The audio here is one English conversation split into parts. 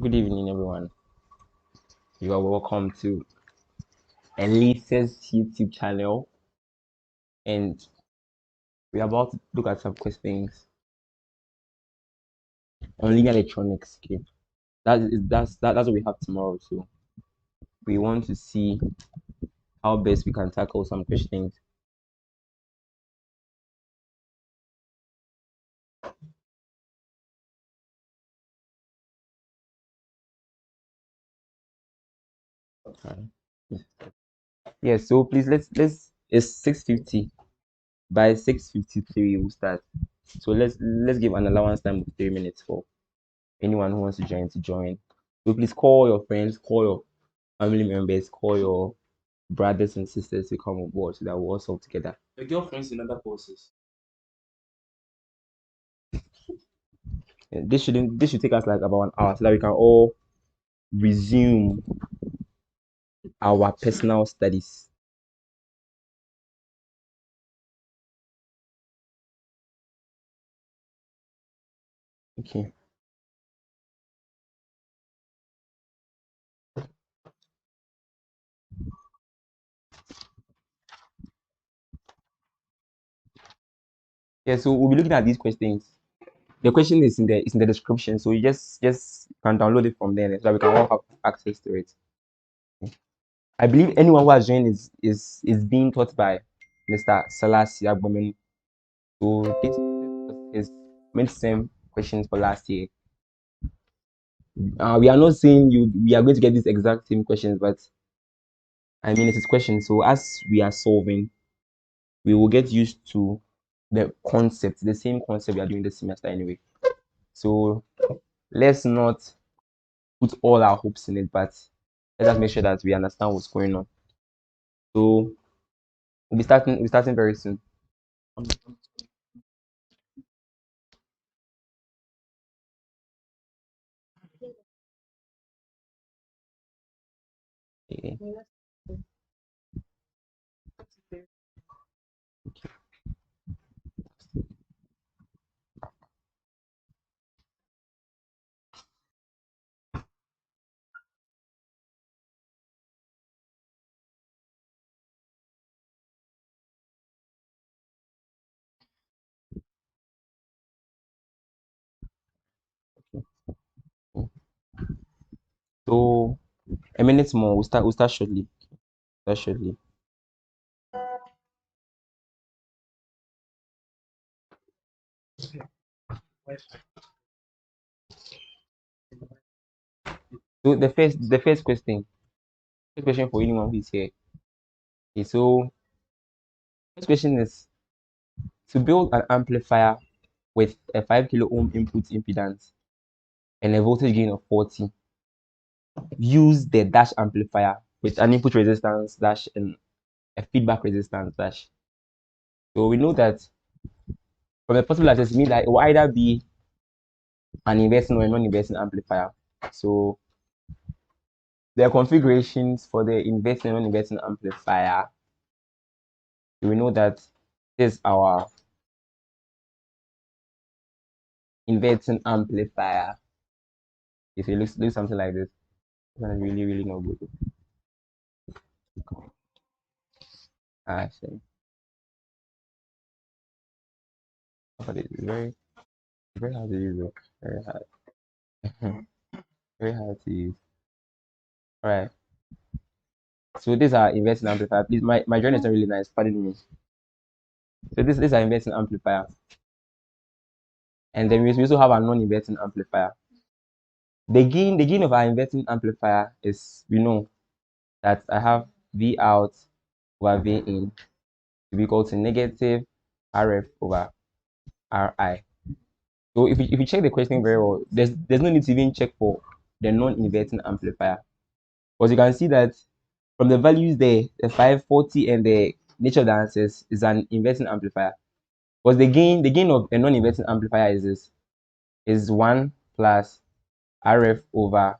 Good evening, everyone. You are welcome to Elise's YouTube channel, and we're about to look at some questions on linear electronics. Okay, that's what we have tomorrow. So we want to see how best we can tackle some questions. Okay. Yeah. So please let's it's 6:50. By 6:53 we'll start. So let's give an allowance time of 3 minutes for anyone who wants to join. So please call your friends, call your family members, call your brothers and sisters to come on board so that we're all solve together. Your girlfriends in other courses. And this should take us like about an hour so that we can all resume our personal studies. Okay. Yeah, so we'll be looking at these questions. The question is in the description, so you just can download it from there so that we can all have access to it. I believe anyone who has joined is being taught by Mr. Salas Yagbomen. So this was his mid-sem questions for last year. We are not saying we are going to get these exact same questions, but I mean, it's his question. So as we are solving, we will get used to the concept, the same concept we are doing this semester anyway. So let's not put all our hopes in it, but let us make sure that we understand what's going on. So we'll be starting very soon. Okay. So a minute more. We'll start shortly. Start shortly. So the first question for anyone who is here. Okay, so first question is to build an amplifier with a 5 kilo ohm input impedance and a voltage gain of 40. Use the dash amplifier with an input resistance dash and a feedback resistance dash. So we know that from a possible access, it means that it will either be an inverting or a non-inverting amplifier. So there are configurations for the inverting and non-inverting amplifier. We know that this is our inverting amplifier. If it looks something like this, it's gonna really not good. Actually, but it's very hard to use. It. Very hard. Very hard to use. All right. So these are inverting amplifier. Please, my journey is not really nice. Pardon me. So this is our inverting amplifier, and then we also have a non-inverting amplifier. The gain of our inverting amplifier is, we know that I have V out over V in to be equal to negative RF over RI. So if you check the question very well, there's no need to even check for the non-inverting amplifier, because you can see that from the values there, the 540 and the nature of the answers is an inverting amplifier. Because the gain of a non-inverting amplifier is this, is 1 plus RF over,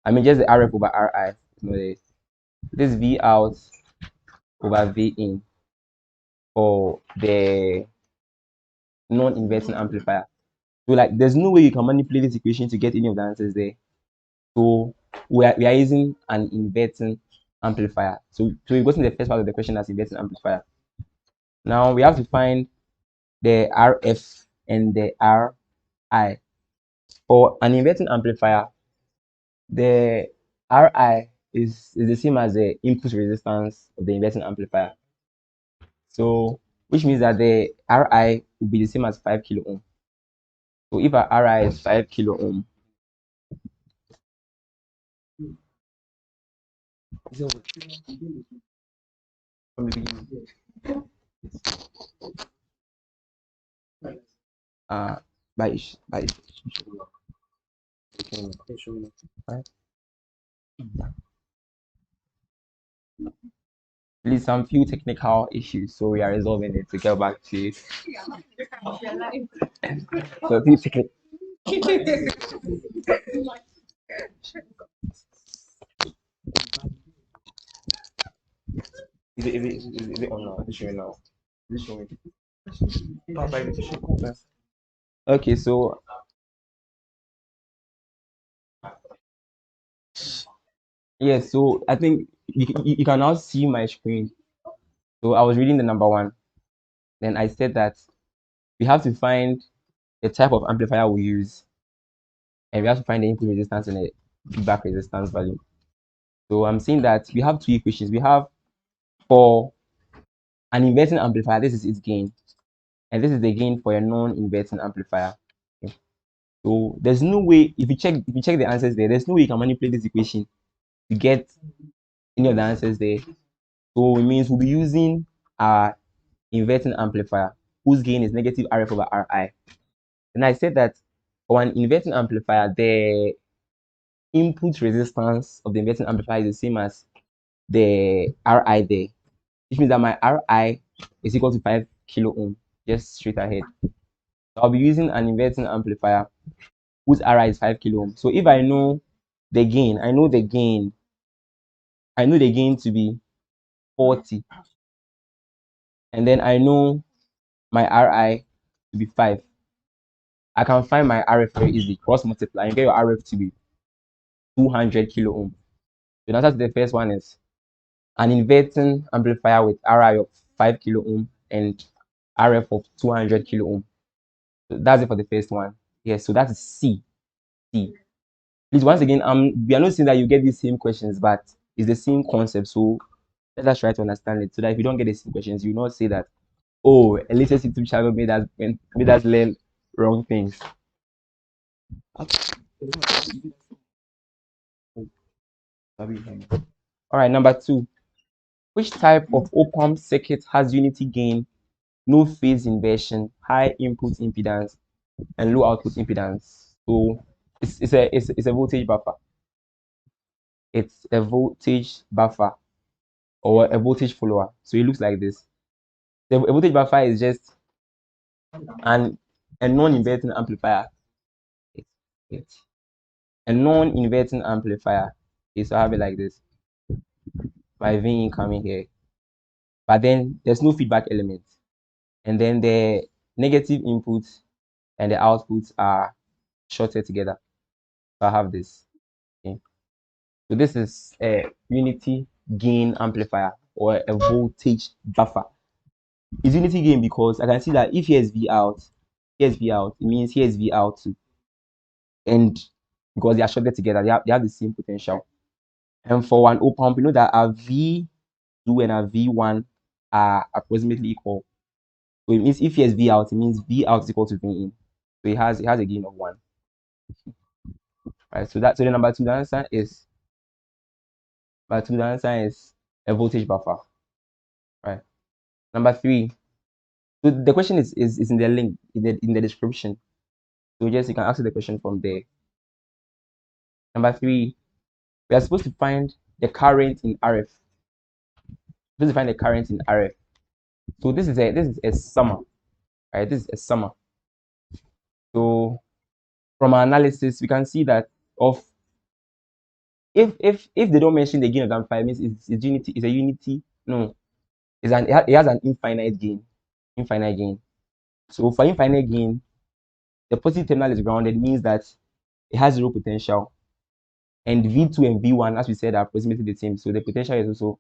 I mean just the RF over RI. You know, this V out over V in for the non-inverting amplifier. So like there's no way you can manipulate this equation to get any of the answers there. So we are using an inverting amplifier. So we go to the first part of the question as inverting amplifier. Now we have to find the RF and the RI. For an inverting amplifier, the RI is the same as the input resistance of the inverting amplifier. So which means that the RI will be the same as 5 kilo ohm. So if our RI is 5 kilo ohm, from the beginning, by right? Please, some few technical issues, so we are resolving it to get back to it. So few technical. Is it on now? Is it showing now? Is it showing? Okay, so yes, so I think you can now see my screen. So I was reading the number one. Then I said that we have to find the type of amplifier we use, and we have to find the input resistance and the feedback resistance value. So I'm saying that we have two equations. We have for an inverting amplifier, this is its gain, and this is the gain for a non-inverting amplifier. Okay. So there's no way, if you check the answers there's no way you can manipulate this equation to get any of the answers there. So it means we'll be using our inverting amplifier whose gain is negative RF over RI. And I said that for an inverting amplifier, the input resistance of the inverting amplifier is the same as the RI there, which means that my RI is equal to 5 kilo ohm, just straight ahead. So I'll be using an inverting amplifier whose RI is 5 kilo ohm. So if I know the gain, I know the gain to be 40, and then I know my RI to be 5. I can find my RF very easily. Cross multiply and get your RF to be 200 kilo ohm. The answer to the first one is an inverting amplifier with RI of 5 kilo ohm and RF of 200 kilo ohm. So that's it for the first one. Yes, so that is C. Please, once again, we are not saying that you get these same questions, but it's the same concept. So let us try to understand it so that if you don't get the same questions, you will not say that, oh, a latest YouTube channel made us learn wrong things. All right, number 2. Which type of op-amp circuit has unity gain, no phase inversion, high input impedance, and low output impedance? So it's a voltage buffer. It's a voltage buffer or a voltage follower. So it looks like this. A voltage buffer is just a non-inverting amplifier. A non-inverting amplifier is to have it like this. My V coming here, but then there's no feedback element, and then the negative inputs and the outputs are shorted together. So I have this. Okay. So this is a unity gain amplifier or a voltage buffer. It's unity gain because I can see that if here's V out, here's V out, it means here's V out too. And because they are shorted together, they have the same potential. And for one op-amp, you know that our V2 and our V1 are approximately equal. So it means if here's V out, it means V out is equal to V in. So it has a gain of 1. Right. So the number 2, the answer is a voltage buffer. Right. Number 3. So the question is in the link in the description. So you can answer the question from there. Number 3, we are supposed to find the current in RF. Supposed to find the current in RF. So this is a summer, right? This is a summer. So from our analysis, we can see that if they don't mention the gain of the amplifier, means it's unity. It's a unity. No, it has an infinite gain. Infinite gain. So for infinite gain, the positive terminal is grounded, means that it has 0 potential, And V2 and V1, as we said, are approximately the same. So the potential is also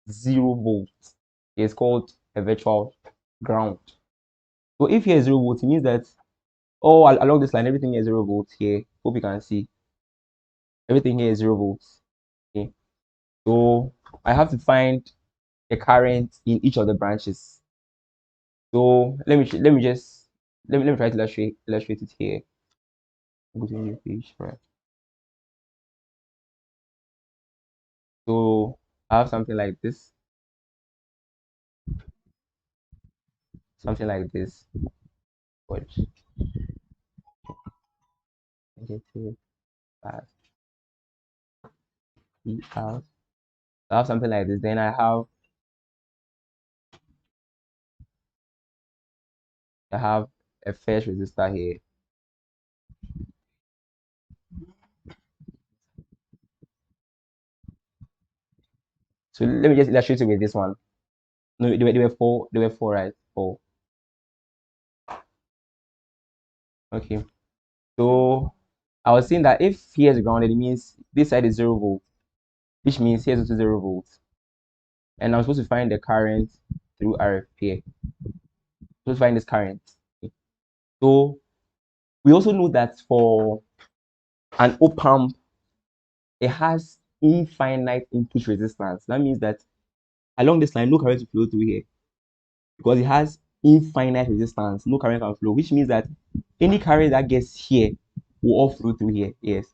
0 volts. It's called a virtual ground. So if here is 0 volts, it means that along this line, everything is 0 volts here. Hope you can see. Everything here is 0 volts. Okay. So I have to find the current in each of the branches. So let me try to illustrate it here. Go to a new page, right? So I have something like this. Something like this. Which negative plus E out. I have something like this. Then I have a first resistor here. So let me just illustrate it with this one. No, there were four. There were four, right? Four. Okay. So I was saying that if here's grounded, it means this side is 0 volt, which means here's also 0 volts. And I'm supposed to find the current through RF here. Supposed to find this current. Okay. So we also know that for an op-amp, it has infinite input resistance. That means that along this line, no current will flow through here because it has infinite resistance. No current can flow, which means that any current that gets here will all flow through here. Yes.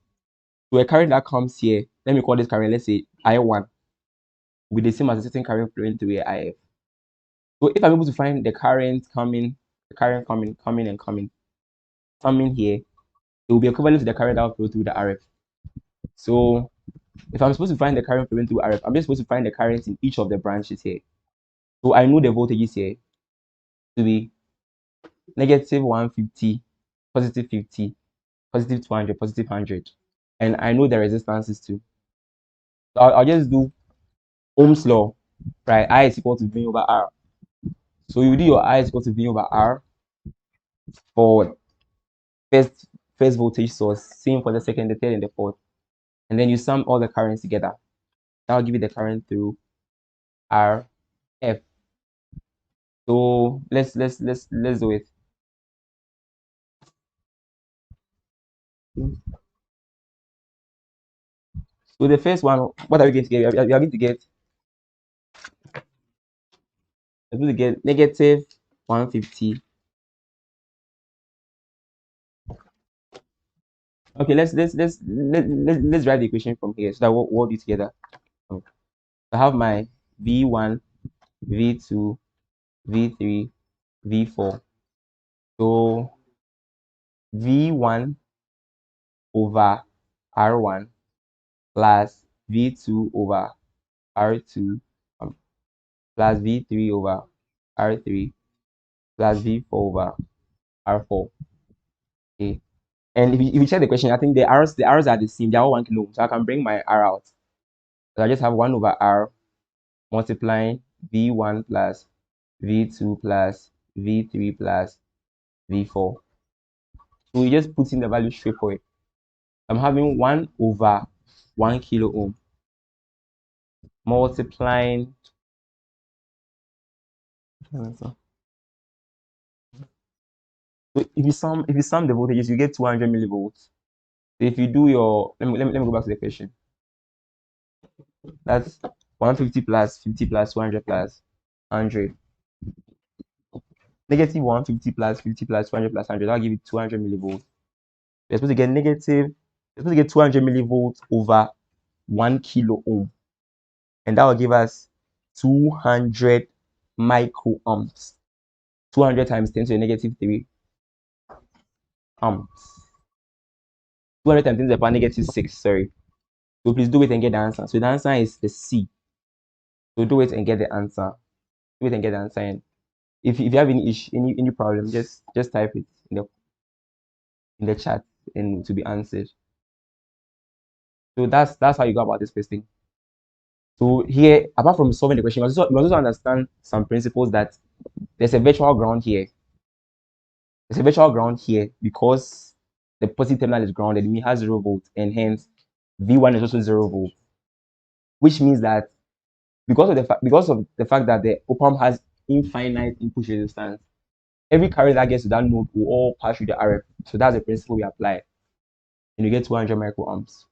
So a current that comes here, let me call this current, let's say I1, will be the same as a certain current flowing through here, IF. So if I'm able to find the current coming, coming here, it will be equivalent to the current that will flow through the RF. So if I'm supposed to find the current flowing through RF, I'm just supposed to find the current in each of the branches here. So I know the voltages here to be negative 150, positive 50, positive 200, positive 100. And I know the resistances too. So I'll just do Ohm's law, right? I is equal to V over R. So you do your I is equal to V over R for first voltage source, same for the second, the third, and the fourth. And then you sum all the currents together. That will give you the current through RF. So let's do it. So the first one, what are we going to get? We are going to get negative 150. Okay, let's write the equation from here so that we'll do together. So I have my V1, V2, V3, V4. So V1 over R1 plus V2 over R2 plus V3 over R3 plus V4 over R4. Okay. And if you check the question, I think the R's are the same. They're all 1 kilo. So I can bring my R out. So I just have 1 over R multiplying V1 plus V2 plus V3 plus V4. So we just put in the value straight for it. I'm having 1 over 1 kilo ohm multiplying. So if you sum the voltages, you get 200 millivolts. So if you do your let me go back to the question. That's 150 plus 50 plus 200 plus 100. Negative 150 plus 50 plus 200 plus 100. That'll give you 200 millivolts. You're supposed to get negative. You're supposed to get 200 millivolts over 1 kilo ohm, and that will give us 200 microamps. 200 times 10 to the negative 3 amps. 200 times 10 to the power negative 6. Sorry. So please do it and get the answer. So the answer is the C. So do it and get the answer. Do it and get the answer. And if you have any issue, any problem, just type it in the chat and to be answered. So that's how you go about this question. So here, apart from solving the question, you must also understand some principles that there's a virtual ground here. There's a virtual ground here because the positive terminal is grounded. It has 0 volts, and hence V1 is also 0 volt, which means that because of the fact that the op-amp has infinite input resistance, every current that gets to that node will all pass through the RF. So that's the principle we apply, and you get 200 microamps.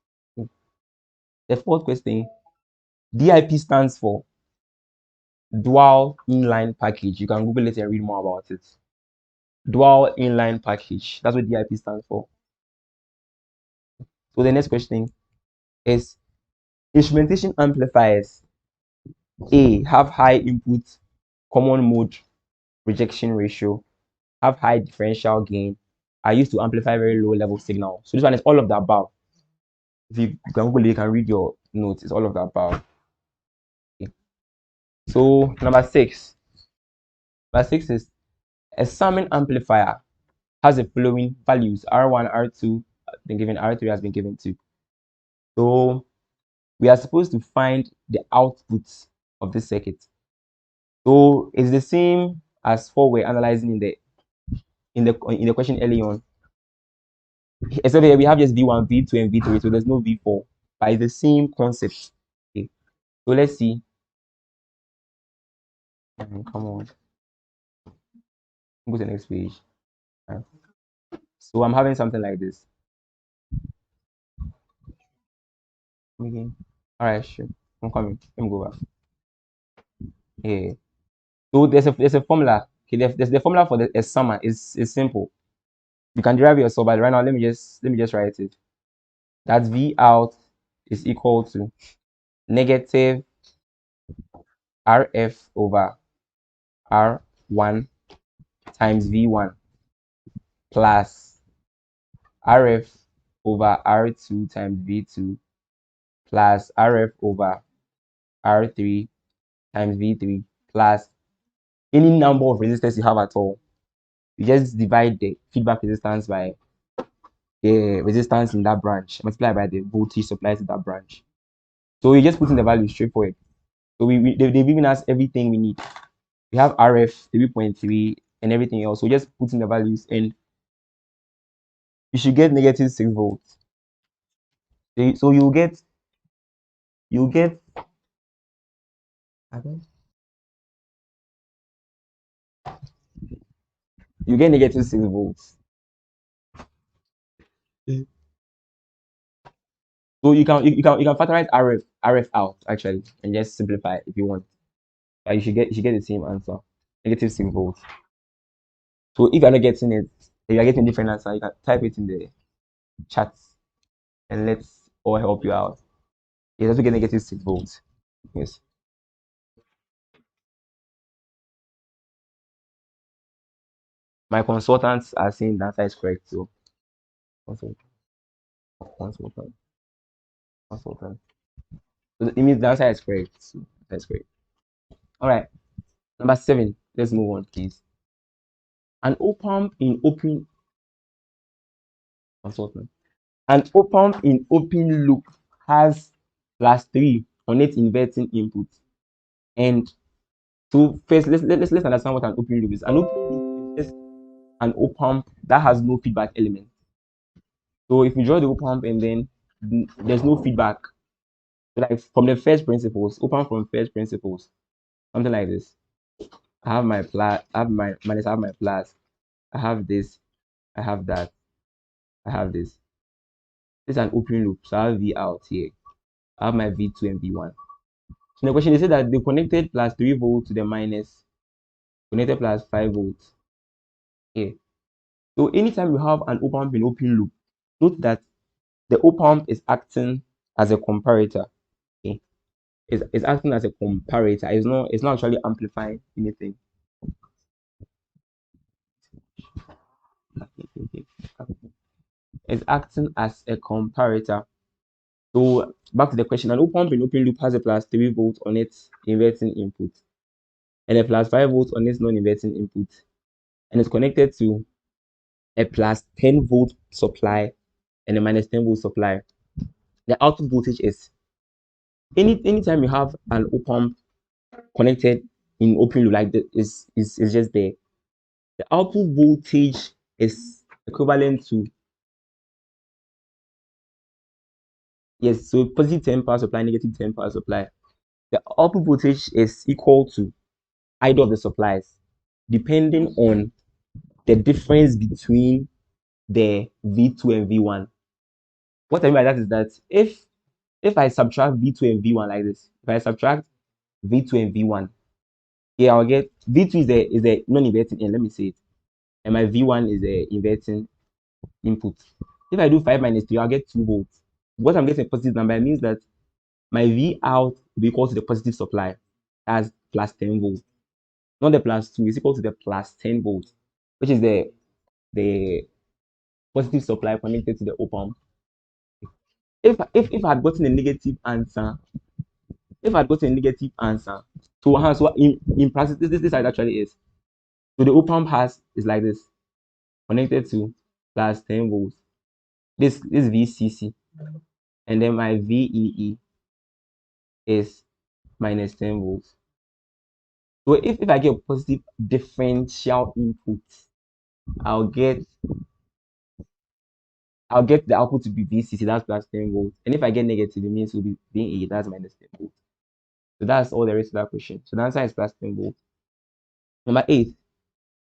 The fourth question, DIP stands for dual inline package. You can Google it and read more about it. Dual inline package. That's what DIP stands for. So the next question is, instrumentation amplifiers A have high input common mode rejection ratio, have high differential gain, are used to amplify very low level signal. So this one is all of the above. If you can Google it, you can read your notes. It's all of the above. Okay. So number six. Number six is, a summing amplifier has the following values: R1, R2 been given, R3 has been given too. So we are supposed to find the output of this circuit. So it's the same as what we're analyzing in the question early on. Except here we have just V1, V2, and V3, so there's no V4. But it's the same concept. Okay. So let's see. Come on. Go to the next page. So I'm having something like this. Again. Alright, sure. I'm coming. Let me go back. Yeah. So there's a formula. Okay, there's the formula for a summer is simple. You can derive yourself, but right now let me just write it. That V out is equal to negative RF over R1 times V1 plus RF over R2 times V2 plus RF over R3 times V3 plus any number of resistors you have at all. You just divide the feedback resistance by the resistance in that branch, multiply by the voltage supplied to that branch. So you just put in the value straightforward. So they've given us everything we need. We have RF 3.3 and everything else. So just put in the values and you should get negative 6 volts. So you get negative 6 volts. So you can factorize RF out actually and just simplify it if you want. But you should get the same answer. Negative 6 volts. So if you're not getting it, if you're getting a different answer, you can type it in the chat and let's all help you out. It's also get negative 6 volts. Yes. My consultants are saying the answer is correct. So consultant. So it means the answer is correct. So that's great. All right. Number 7. Let's move on, please. An op-amp in open consultant. An op-amp in open loop has +3 on its inverting input. And so first, let's understand what an open loop is. An open loop is just an op-amp that has no feedback element. So if you draw the op-amp and then there's no feedback, like from the first principles, op-amp from first principles, something like this. I have my plus, I have my minus, I have my plus, I have this, I have that, I have this. This is an open loop, so I have V out here. I have my V2 and V1. So the question is that they connected +3 volts to the minus, connected +5 volts here. So anytime you have an op-amp in open loop, note that the op-amp is acting as a comparator. Okay, it's acting as a comparator. It's not actually amplifying anything. It's acting as a comparator. So back to the question, an op-amp in open loop has a +3 volts on its inverting input and a +5 volts on its non-inverting input, and it's connected to a +10 volt supply and a -10 volt supply. The output voltage is anytime you have an op-amp connected in open loop like this is just there. The output voltage is equivalent to Yes, so positive 10 power supply, negative 10 power supply. The output voltage is equal to either of the supplies, depending on the difference between the V2 and V1. What I mean by that is that if I subtract V2 and V1 like this, if I subtract V2 and V1, here I'll get V2 is the non-inverting end, let me say it, and my V1 is the inverting input. If I do 5 minus 3, I'll get 2 volts. What I'm getting a positive number, it means that my V out will be equal to the positive supply, as plus 10 volts. Not the plus 2, it's equal to the plus 10 volts, which is the positive supply connected to the op-amp. If I had gotten a negative answer, so in practice, this side actually is. So the op-amp is like this, connected to plus 10 volts. This VCC, and then my VEE is minus 10 volts. So if I get a positive differential input, I'll get the output to be VCC, that's plus 10 volts. And if I get negative, it means it will be VEE, that's minus 10 volts. So that's all there is to that question. So the answer is plus 10 volts. Number 8.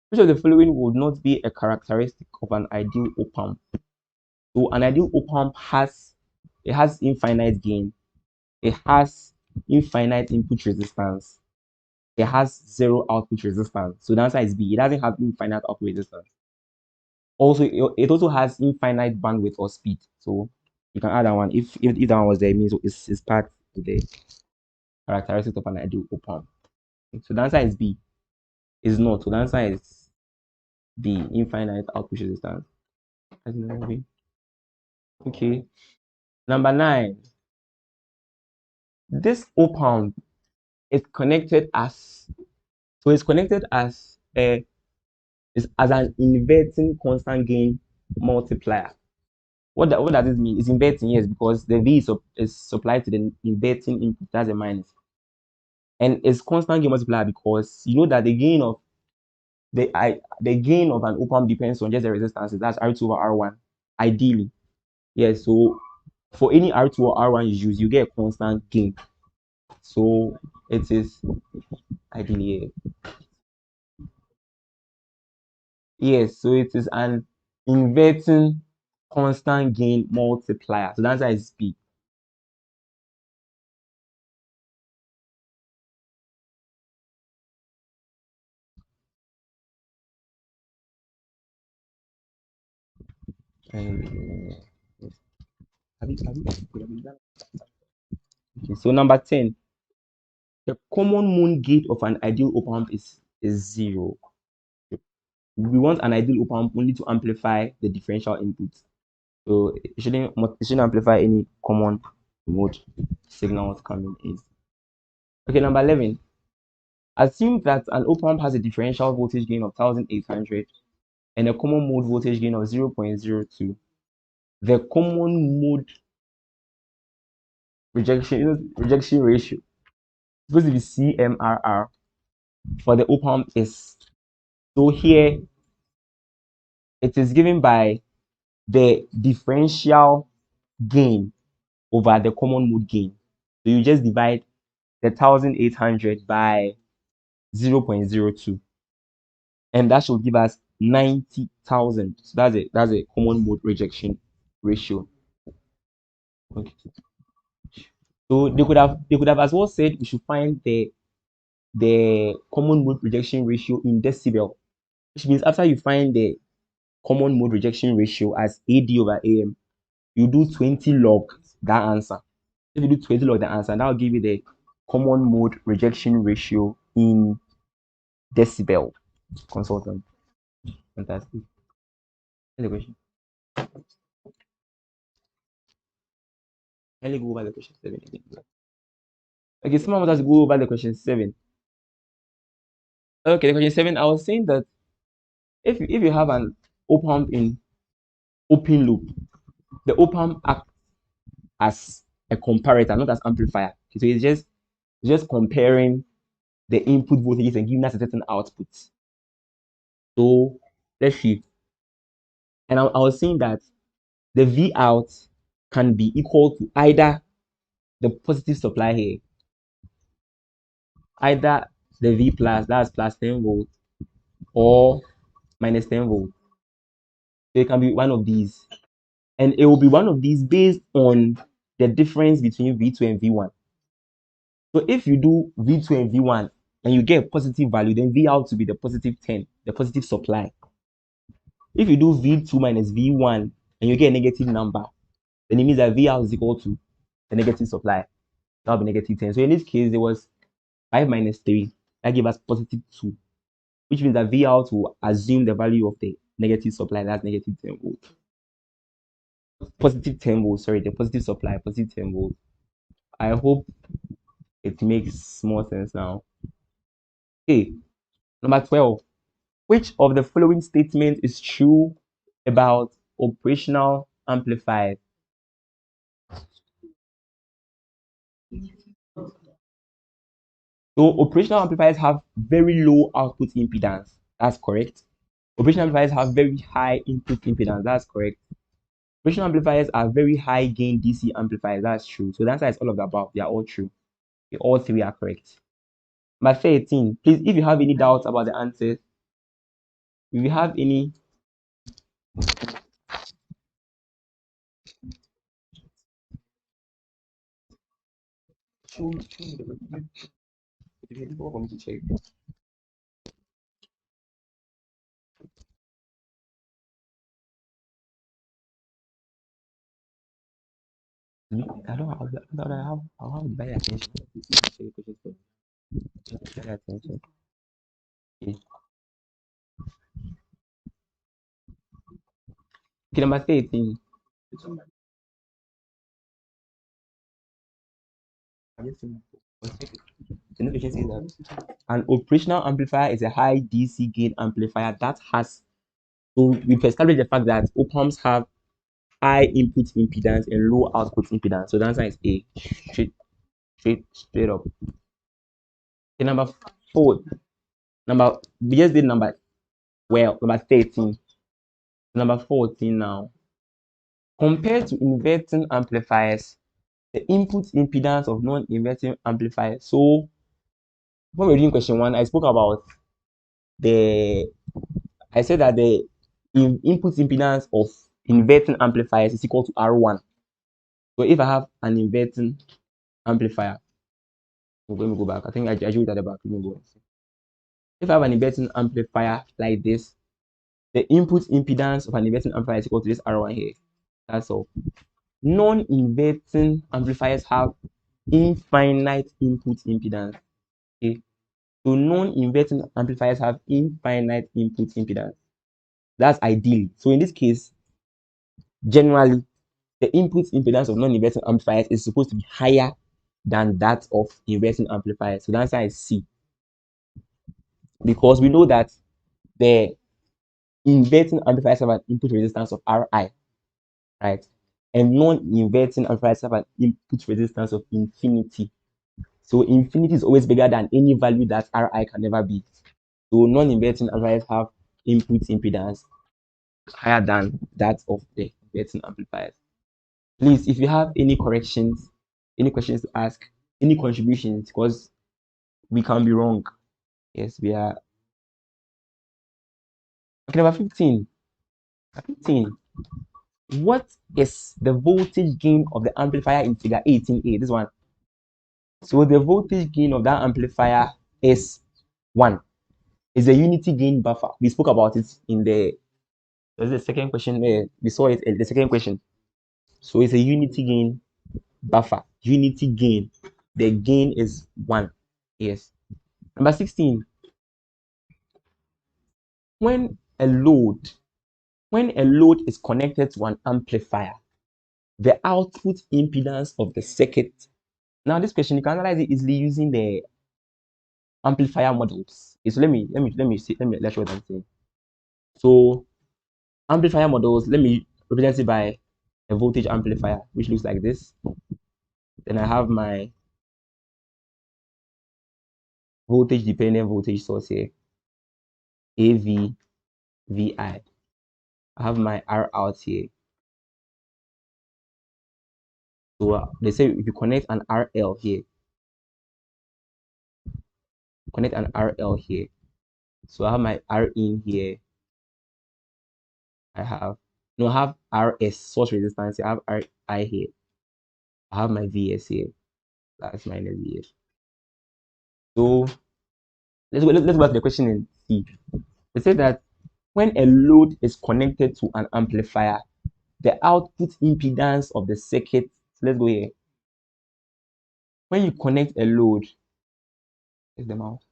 Which of the following would not be a characteristic of an ideal op-amp? So an ideal op-amp has infinite gain. It has infinite input resistance. It has zero output resistance. So the answer is B. It doesn't have infinite output resistance. Also, it also has infinite bandwidth or speed. So you can add that one. If that one was there, it means it's part of the characteristics of an ideal op-amp. So the answer is B. It's not. So the answer is B. Infinite output resistance. Okay. Number 9. This op-amp is connected as as an inverting constant gain multiplier. What does this mean? It's inverting, yes, because the V is supplied to the inverting input, that's a minus. And it's constant gain multiplier because you know that the gain of an op-amp depends on just the resistances. That's R2 over R1. Ideally. Yes, so for any R2 or R1 you use, you get a constant gain. So it is ideally, yes, so it is an inverting constant gain multiplier. So the answer is B. Okay, so number 10. The common mode gate of an ideal op-amp is 0. We want an ideal op-amp only to amplify the differential input. So it shouldn't amplify any common mode signals coming in. Okay, number 11. Assume that an op-amp has a differential voltage gain of 1800 and a common mode voltage gain of 0.02. The common mode rejection ratio supposed to be CMRR for the op-amp is, so here it is given by the differential gain over the common mode gain. So you just divide the 1800 by 0.02, and that should give us 90,000. So that's a common mode rejection ratio. Okay. So they could have as well said we should find the common mode rejection ratio in decibel, which means after you find the common mode rejection ratio as AD over AM, you do 20 log that answer. If you do 20 log the answer, that will give you the common mode rejection ratio in decibel. Consultant. Fantastic. Any question? Let me go over the question 7 again. Okay, someone wants us to go over the question 7. Okay, the question 7, I was saying that if you have an op-amp in open loop, the op-amp acts as a comparator, not as amplifier. Okay, so it's just comparing the input voltages and giving us a certain output. So let's see. And I was saying that the V out can be equal to either the positive supply here, either the V plus, that's plus 10 volts, or minus 10 volts. So it can be one of these. And it will be one of these based on the difference between V2 and V1. So if you do V2 and V1 and you get a positive value, then V out to be the positive 10, the positive supply. If you do V2 minus V1 and you get a negative number, then it means that V out is equal to the negative supply. That will be negative 10. So in this case, there was 5 minus 3. That gave us positive 2, which means that V out will assume the value of the negative supply. That's negative 10 volts. Positive 10 volts, sorry, the positive supply, positive 10 volts. I hope it makes more sense now. Okay, number 12. Which of the following statements is true about operational amplifiers? So operational amplifiers have very low output impedance. That's correct. Operational amplifiers have very high input impedance. That's correct. Operational amplifiers are very high gain DC amplifiers. That's true. So the answer is all of the above. They are all true. All three are correct. Number 13. Please, if you have any doubts about the answers, if you have any check. I don't know how to buy attention. Pay attention. Okay. Okay, number 13. The notation says that an operational amplifier is a high DC gain amplifier that has, so we've established the fact that op-amps have high input impedance and low output impedance. So the answer is A, straight up. Okay, number 4. We just did number 13. Number 14 now. Compared to inverting amplifiers, the input impedance of non-inverting amplifiers. So when we were doing question 1, I spoke about I said that the input impedance of inverting amplifiers is equal to R1. So if I have an inverting amplifier, let me go back. I think I drew it at the back. Let me go. If I have an inverting amplifier like this, the input impedance of an inverting amplifier is equal to this R1 here. That's all. Non-inverting amplifiers have infinite input impedance. Okay. So non-inverting amplifiers have infinite input impedance. That's ideally. So in this case, generally, the input impedance of non-inverting amplifiers is supposed to be higher than that of inverting amplifiers. So the answer is C. Because we know that the inverting amplifiers have an input resistance of Ri, right? And non-inverting amplifiers have an input resistance of infinity. So infinity is always bigger than any value that Ri can never be. So non-inverting amplifiers have input impedance higher than that of the inverting amplifiers. Please, if you have any corrections, any questions to ask, any contributions, because we can be wrong. Yes, we are. Okay, number 15. 15. What is the voltage gain of the amplifier in figure 18A? This one. So the voltage gain of that amplifier is 1. It's a unity gain buffer. We spoke about it in the second question. We saw it in the second question. So it's a unity gain buffer. Unity gain. The gain is 1. Yes. Number 16. When a load is connected to an amplifier, the output impedance of the circuit. Now this question you can analyze it easily using the amplifier models. So let me show you what I'm saying. So amplifier models, let me represent it by a voltage amplifier, which looks like this. Then I have my voltage dependent voltage source here, AV, VI. I have my R out here. So they say if you connect an RL here, connect an RL here. So I have my R in here. I have RS source resistance. I have RI here. I have my VS here. That's minus VS. So let's go back to the question in C. They say that when a load is connected to an amplifier, the output impedance of the circuit. So let's go here. When you connect a load, is the mouse.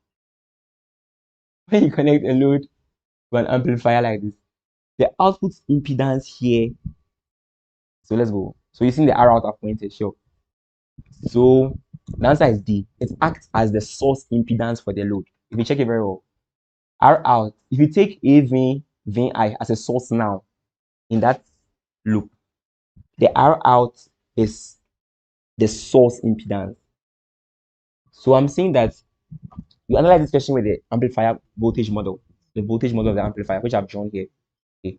When you connect a load to an amplifier like this, the output impedance here. So let's go. So you see the arrow out of pointed, sure. So the answer is D. It acts as the source impedance for the load. If you check it very well, R out. If you take AV VI as a source now in that loop, the R out is the source impedance. So I'm saying that you analyze this question with the amplifier voltage model, the voltage model of the amplifier, which I've drawn here. Okay.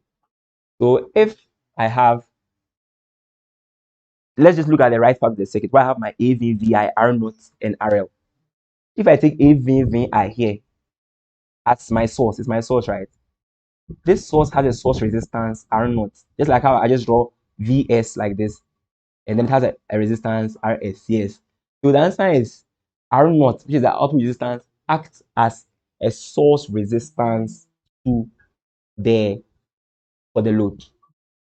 So if I have, let's just look at the right part of the circuit where I have my AV, VI, R naught, and RL. If I take AV, VI here as my source, it's my source, right? This source has a source resistance R naught, just like how I just draw VS like this, and then it has a resistance RS. Yes. So the answer is R naught, which is the output resistance, acts as a source resistance to the for the load.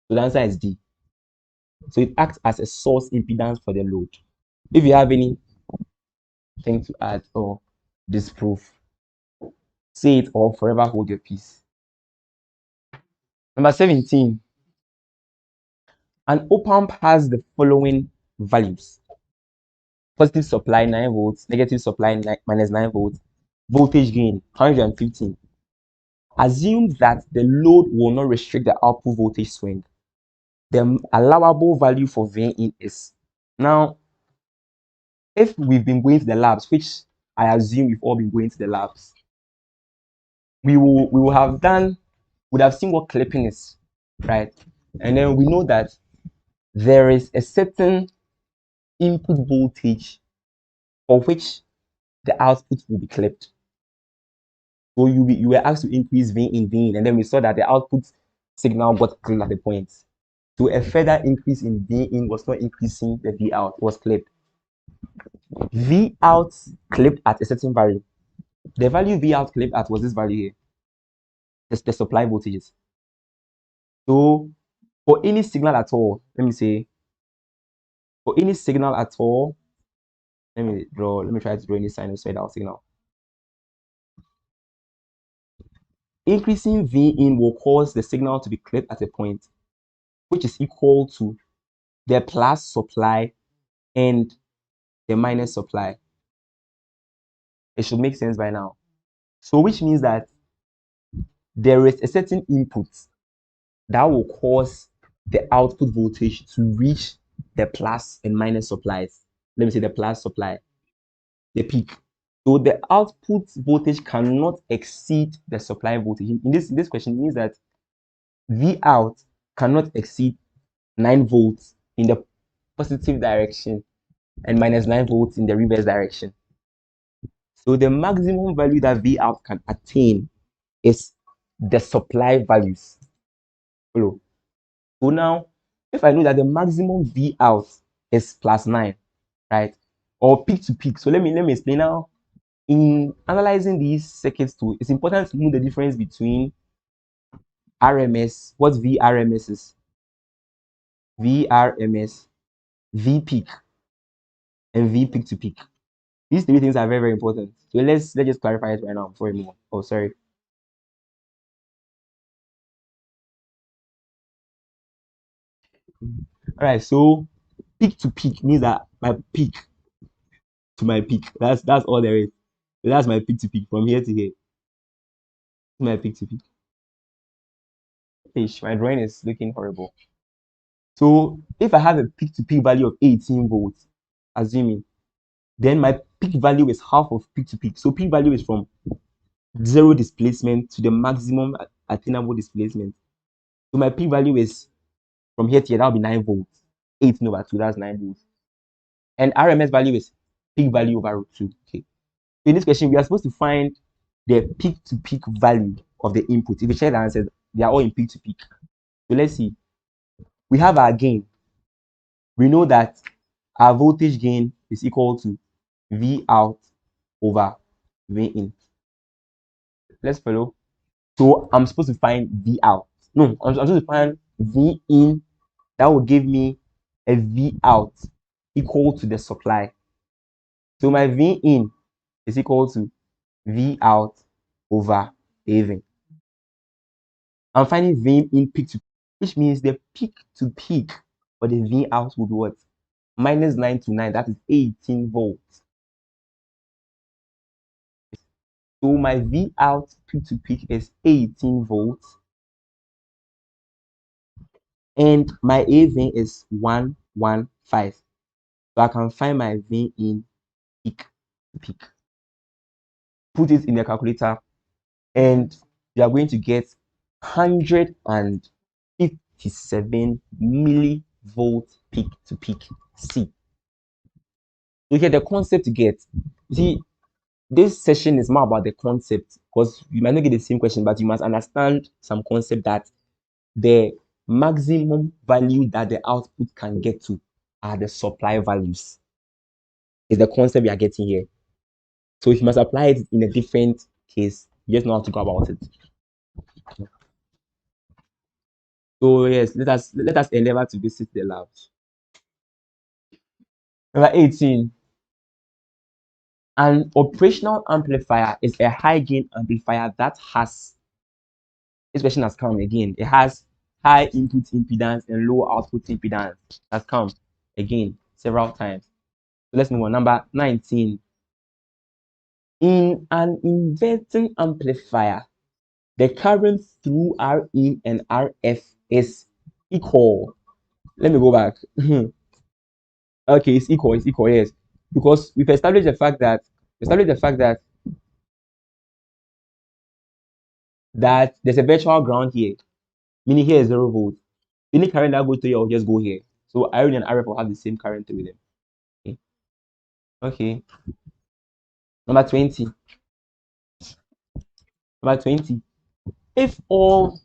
So the answer is D. So it acts as a source impedance for the load. If you have anything to add or disprove, say it or forever hold your peace. Number 17. An op-amp has the following values. Positive supply 9 volts, negative supply minus 9 volts, voltage gain 115. Assume that the load will not restrict the output voltage swing. The allowable value for V in is. Now, if we've been going to the labs, which I assume we've all been going to the labs, we would have seen what clipping is, right? And then we know that there is a certain input voltage for which the output will be clipped. So you were asked to increase V in, and then we saw that the output signal got clipped at the point. So a further increase in V in was not increasing the V out, it was clipped. V out clipped at a certain value. The value V out clipped at was this value here. That's the supply voltages. So for any signal at all, let me say, for any signal at all, let me try to draw any sinusoidal signal. Increasing V in will cause the signal to be clipped at a point which is equal to the plus supply and the minus supply. It should make sense by now. So which means that there is a certain input that will cause the output voltage to reach the plus and minus supplies. Let me say the plus supply, the peak. So the output voltage cannot exceed the supply voltage. In this question, it means that V out cannot exceed 9 volts in the positive direction and minus 9 volts in the reverse direction. So the maximum value that V out can attain is the supply values. Follow. So now, if I know that the maximum V out is plus 9, right? Or peak to peak. So let me explain now. In analyzing these circuits too, it's important to know the difference between RMS, what VRMS is, VRMS, V peak, and V peak to peak. These three things are very, very important. So let's just clarify it right now before we move on. Oh, sorry. All right, so peak to peak means that my peak to my peak. That's all there is. So that's my peak to peak from here to here. My peak to peak. Ish, my drawing is looking horrible. So if I have a peak to peak value of 18 volts, assuming, then my peak value is half of peak to peak. So peak value is from zero displacement to the maximum attainable displacement. So my peak value is from here to here, that will be 9 volts. 18/2, that's 9 volts. And RMS value is peak value over root 2. Okay. In this question, we are supposed to find the peak to peak value of the input. If you check the answers, they are all in peak to peak. So let's see. We have our gain. We know that our voltage gain is equal to V out over V in. Let's follow. So I'm supposed to find V out. No, I'm supposed to find V in. That will give me a V out equal to the supply. So my V in is equal to V out over AV in. I'm finding V in peak to peak, which means the peak to peak for the V out will be what? Minus 9 to 9, that is 18 volts. So my V out peak to peak is 18 volts. And my AV is 115. So I can find my V in peak to peak. Put it in the calculator, and you are going to get 157 millivolts peak to peak C. So here the concept to get. You see, this session is more about the concept, because you might not get the same question, but you must understand some concept that the maximum value that the output can get to are the supply values. Is the concept we are getting here. So if you must apply it in a different case, you just know how to go about it. So yes, let us endeavor to visit the labs. Number 18. An operational amplifier is a high gain amplifier that has, this question has come again, it has high input impedance and low output impedance. Has come again several times. So let's move on. Number 19. In an inverting amplifier, the current through Rin and Rf is equal. Let me go back. Okay, it's equal, yes. Because we've established the fact that there's a virtual ground here, meaning here is 0 volts. Any current that goes through here will just go here. So Rin and Rf will have the same current through them. Okay. Number 20. If all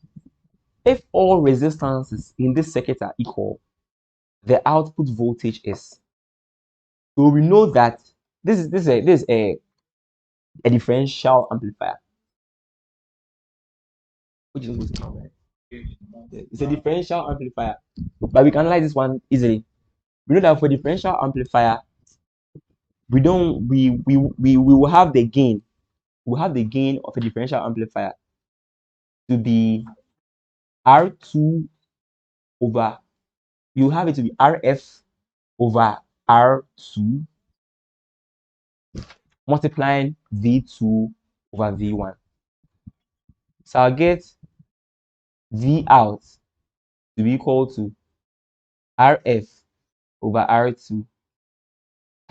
resistances in this circuit are equal, the output voltage is. So we know that this is a differential amplifier. Which is it's a differential amplifier, but we can analyze this one easily. We know that for differential amplifier, we will have the gain. We have the gain of a differential amplifier to be R2 over, you have it to be Rf over R2 multiplying V2 over V1. So I'll get V out to be equal to Rf over R2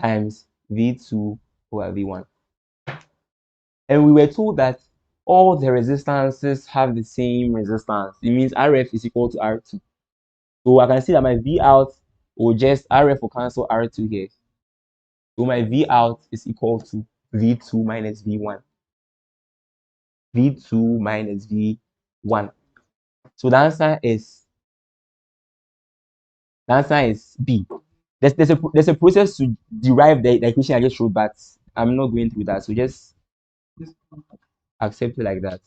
times V2 over V1. And we were told that all the resistances have the same resistance. It means Rf is equal to R2. So I can see that my V out will just, Rf will cancel R2 here. So my V out is equal to V2 minus V1. V2 minus V1. So the answer is B. There's a process to derive the equation I just showed, but I'm not going through that. So just accept it like that.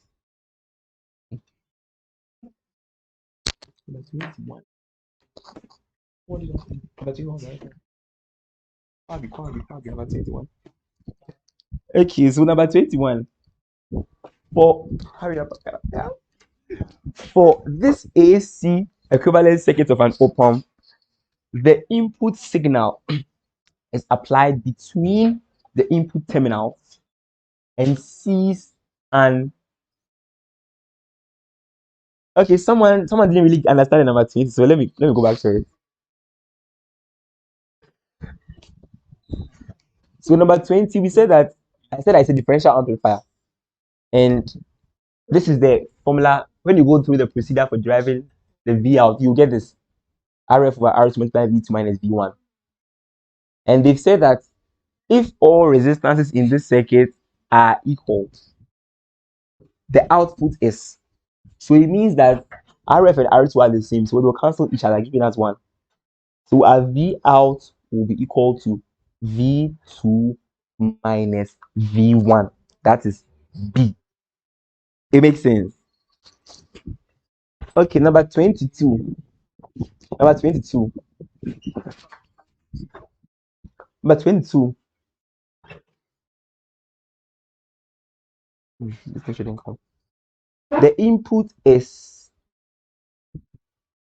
Okay, so number 21. For this AC equivalent circuit of an op-amp, the input signal is applied between the input terminals and sees an. Okay, someone didn't really understand the number 20, so let me go back to it. So number 20, we said that I said it's a differential amplifier, and this is the formula. When you go through the procedure for deriving the V out, you get this. RF over R2 multiplied V2 minus V1. And they've said that if all resistances in this circuit are equal, the output is. So it means that RF and R2 are the same, so they'll cancel each other, giving us 1. So our V out will be equal to V2 minus V1. That is B. It makes sense. Okay, number 22. Number 22. Number 22. This thing shouldn't come. The input is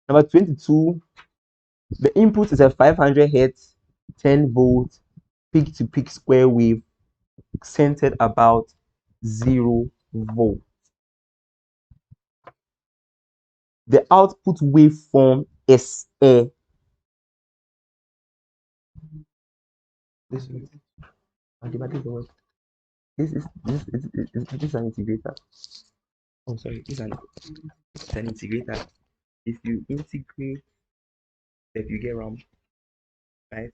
number 22. The input is a 500 hertz, 10 volt, peak to peak square wave centered about 0 volt. The output waveform is a this is an integrator. Oh, sorry, this is an integrator. If you integrate step, you get round, right?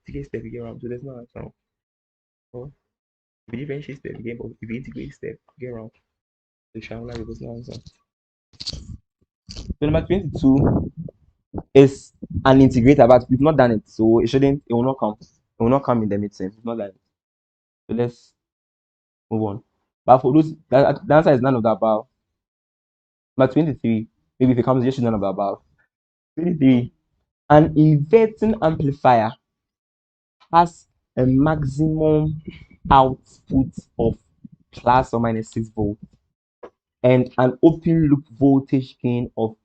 Integrate step, you get round. So there's no answer. Oh, if you differentiate step, you get both. If you integrate step, you get round. So shall I reverse no answer? So number 22 is an integrator, but we've not done it, so it will not come. It will not come in the midterm. We've not done it. So let's move on. But for those, the answer is none of the above. Number 23, maybe if it comes, just none of the above. 23, an inverting amplifier has a maximum output of plus or minus 6 volts and an open loop voltage gain of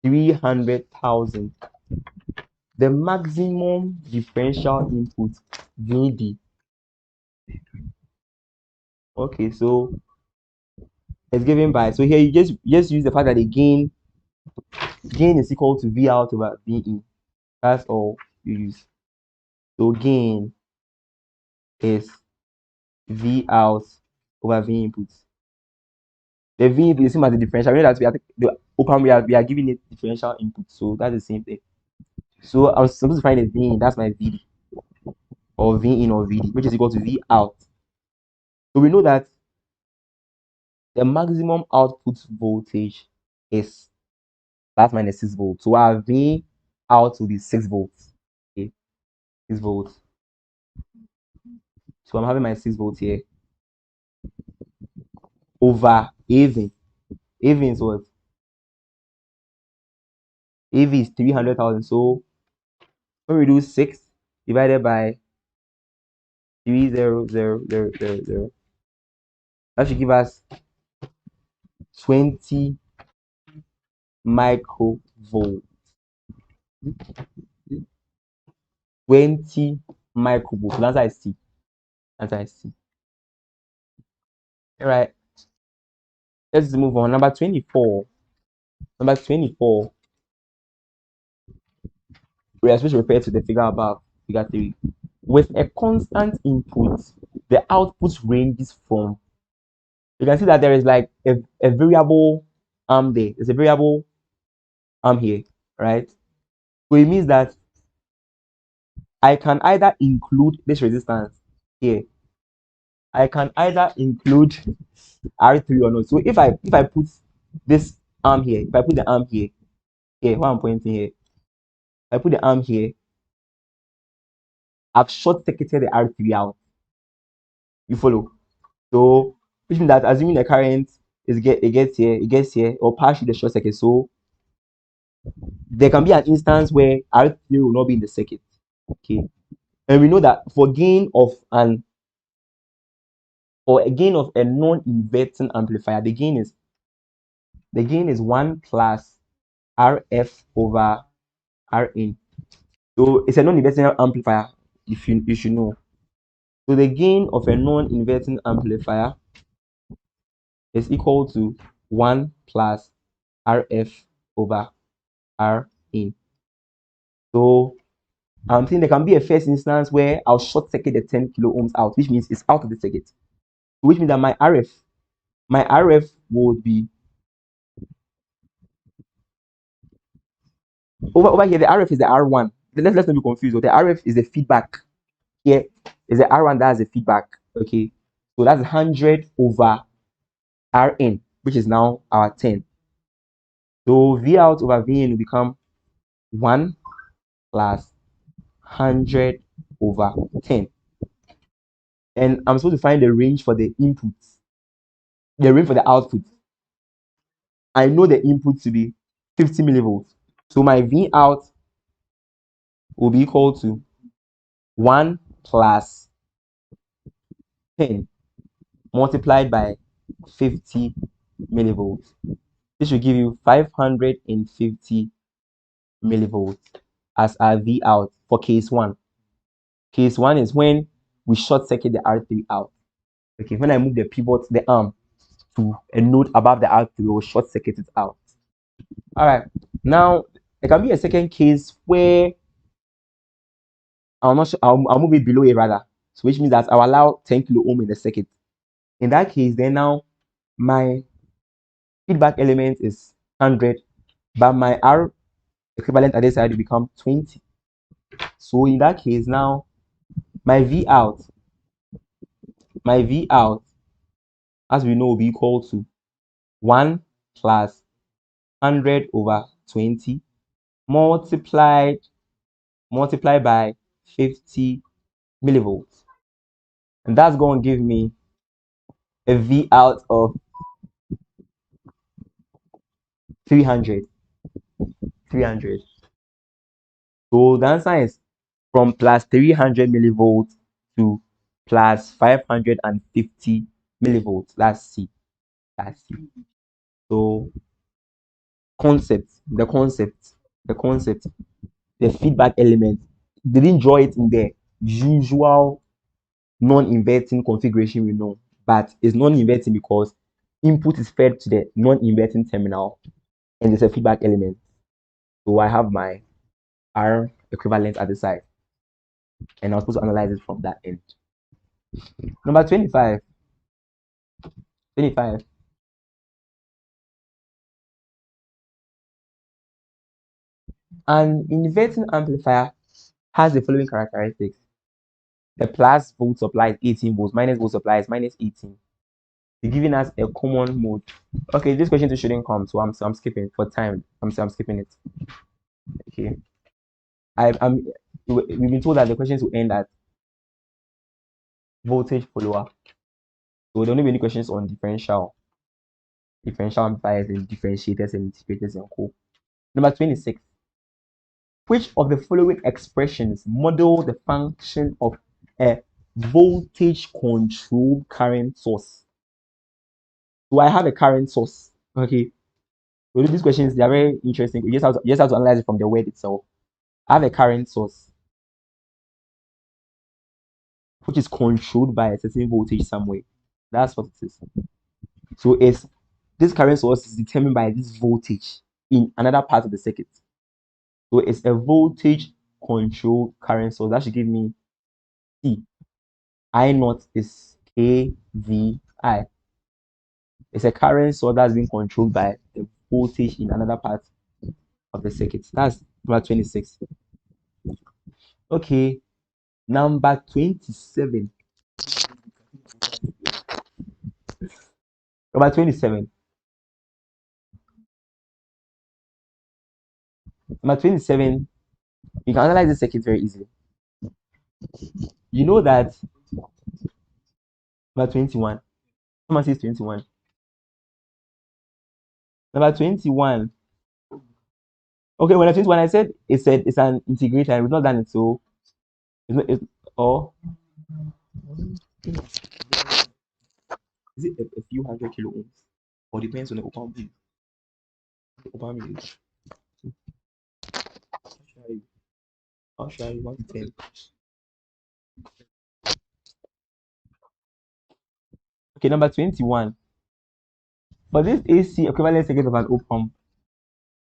300,000. The maximum differential input VD. Okay, so it's given by, so here you just use the fact that the gain is equal to V out over V in. That's all you use. So gain is V out over V input. The V input is the same as the differential. We know that we are giving it differential input, so that's the same thing. So I was supposed to find a V in, that's my VD, or V in or VD, which is equal to V out. So we know that the maximum output voltage is plus minus 6 volts. So our V out will be 6 volts. Okay, 6 volts. So I'm having my 6 volts here over AV. AV is what? AV is 300,000. So when we do 6 divided by 30000, that should give us 20 microvolts. 20 microvolts. So that's C. That's C. All right. Let's move on. Number 24. Number 24. We are supposed to refer to the figure above, figure 3. With a constant input, the output ranges from, you can see that there is like a variable arm there. There's a variable arm here, right? So it means that I can either include this resistance here. I can either include R3 or not. So if I put this arm here, if I put the arm here, what I'm pointing here, I put the arm here, I've short circuited the R3 out. You follow? So which means that assuming the current it gets here, or partially the short circuit. So there can be an instance where R3 will not be in the circuit. Okay. And we know that for a gain of a non-inverting amplifier, the gain is 1 plus RF over Rin. So it's a non-inverting amplifier, if you should know. So the gain of a non-inverting amplifier is equal to 1 plus RF over Rin. So I'm saying there can be a first instance where I'll short circuit the 10 kilo ohms out, which means it's out of the circuit. Which means that my RF would be Over here, the RF is the R1. Let's not be confused. The RF is the feedback. Here is the R1, that's the feedback. Okay, so that's 100 over Rn, which is now our 10. So V out over Vin will become 1 plus 100 over 10. And I'm supposed to find the range for the inputs, the range for the output. I know the input to be 50 millivolts. So my V out will be equal to 1 plus 10 multiplied by 50 millivolts. This will give you 550 millivolts as our V out for case 1. Case 1 is when we short circuit the R3 out. Okay, when I move the pivot, the arm to a node above the R3, we will short circuit it out. All right, now there can be a second case where I'll move it below it rather. So which means that I'll allow 10 kilo ohm in the circuit. In that case, then now my feedback element is 100, but my R equivalent at this side will become 20. So in that case, now my V out, as we know, will be equal to 1 plus 100 over 20 multiplied by 50 millivolts. And that's going to give me a V out of 300. So the answer is from plus 300 millivolts to plus 550 millivolts. That's C. So the feedback element, they didn't draw it in the usual non-inverting configuration we know, but it's non-inverting because input is fed to the non-inverting terminal and there's a feedback element. So I have my R equivalent at the side, and I'm supposed to analyze it from that end. Number 25. An inverting amplifier has the following characteristics. The plus volt supply is 18 volts, minus volt supply is minus 18. They're giving us a common mode. Okay, this question shouldn't come, so I'm skipping for time. I'm skipping it. Okay. We've been told that the questions will end at voltage follower. So there will be any questions on differential amplifiers and differentiators and integrators and co. Number 26. Which of the following expressions model the function of a voltage controlled current source? So I have a current source. Okay. So these questions, they are very interesting. You just have to analyze it from the word itself. I have a current source which is controlled by a certain voltage somewhere. That's what it is. So this current source is determined by this voltage in another part of the circuit. So it's a voltage controlled current source. That should give me C. I naught is KVI. It's a current source that's being controlled by the voltage in another part of the circuit. That's number 26. Okay, number 27. Number 27. Number 27, you can analyze the circuit very easily. You know that number 21. Someone says 21. Number 21. Okay, when I 21, I said it's an integrator, and we've not done it, so it's or is it a few hundred kilo ohms? Or depends on the open view. I'll show you 1 to 10. Okay, number 21. For this AC equivalent circuit of an op-amp,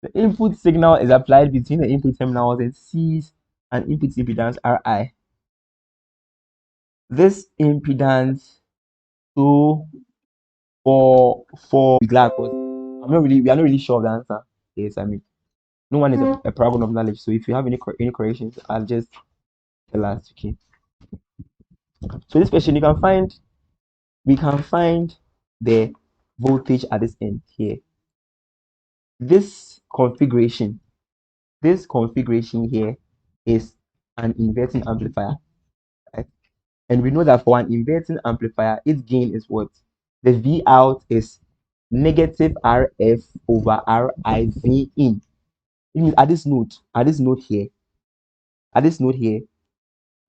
the input signal is applied between the input terminals and sees an input impedance Ri. This impedance, so for glad, we are not really sure of the answer. Yes, I mean, No one is a paragon of knowledge. So if you have any corrections, I'll just tell us. Okay. So this question, we can find the voltage at this end here. This configuration here is an inverting amplifier, right? And we know that for an inverting amplifier, its gain is what? The V out is negative RF over RIV in. It means at this note here,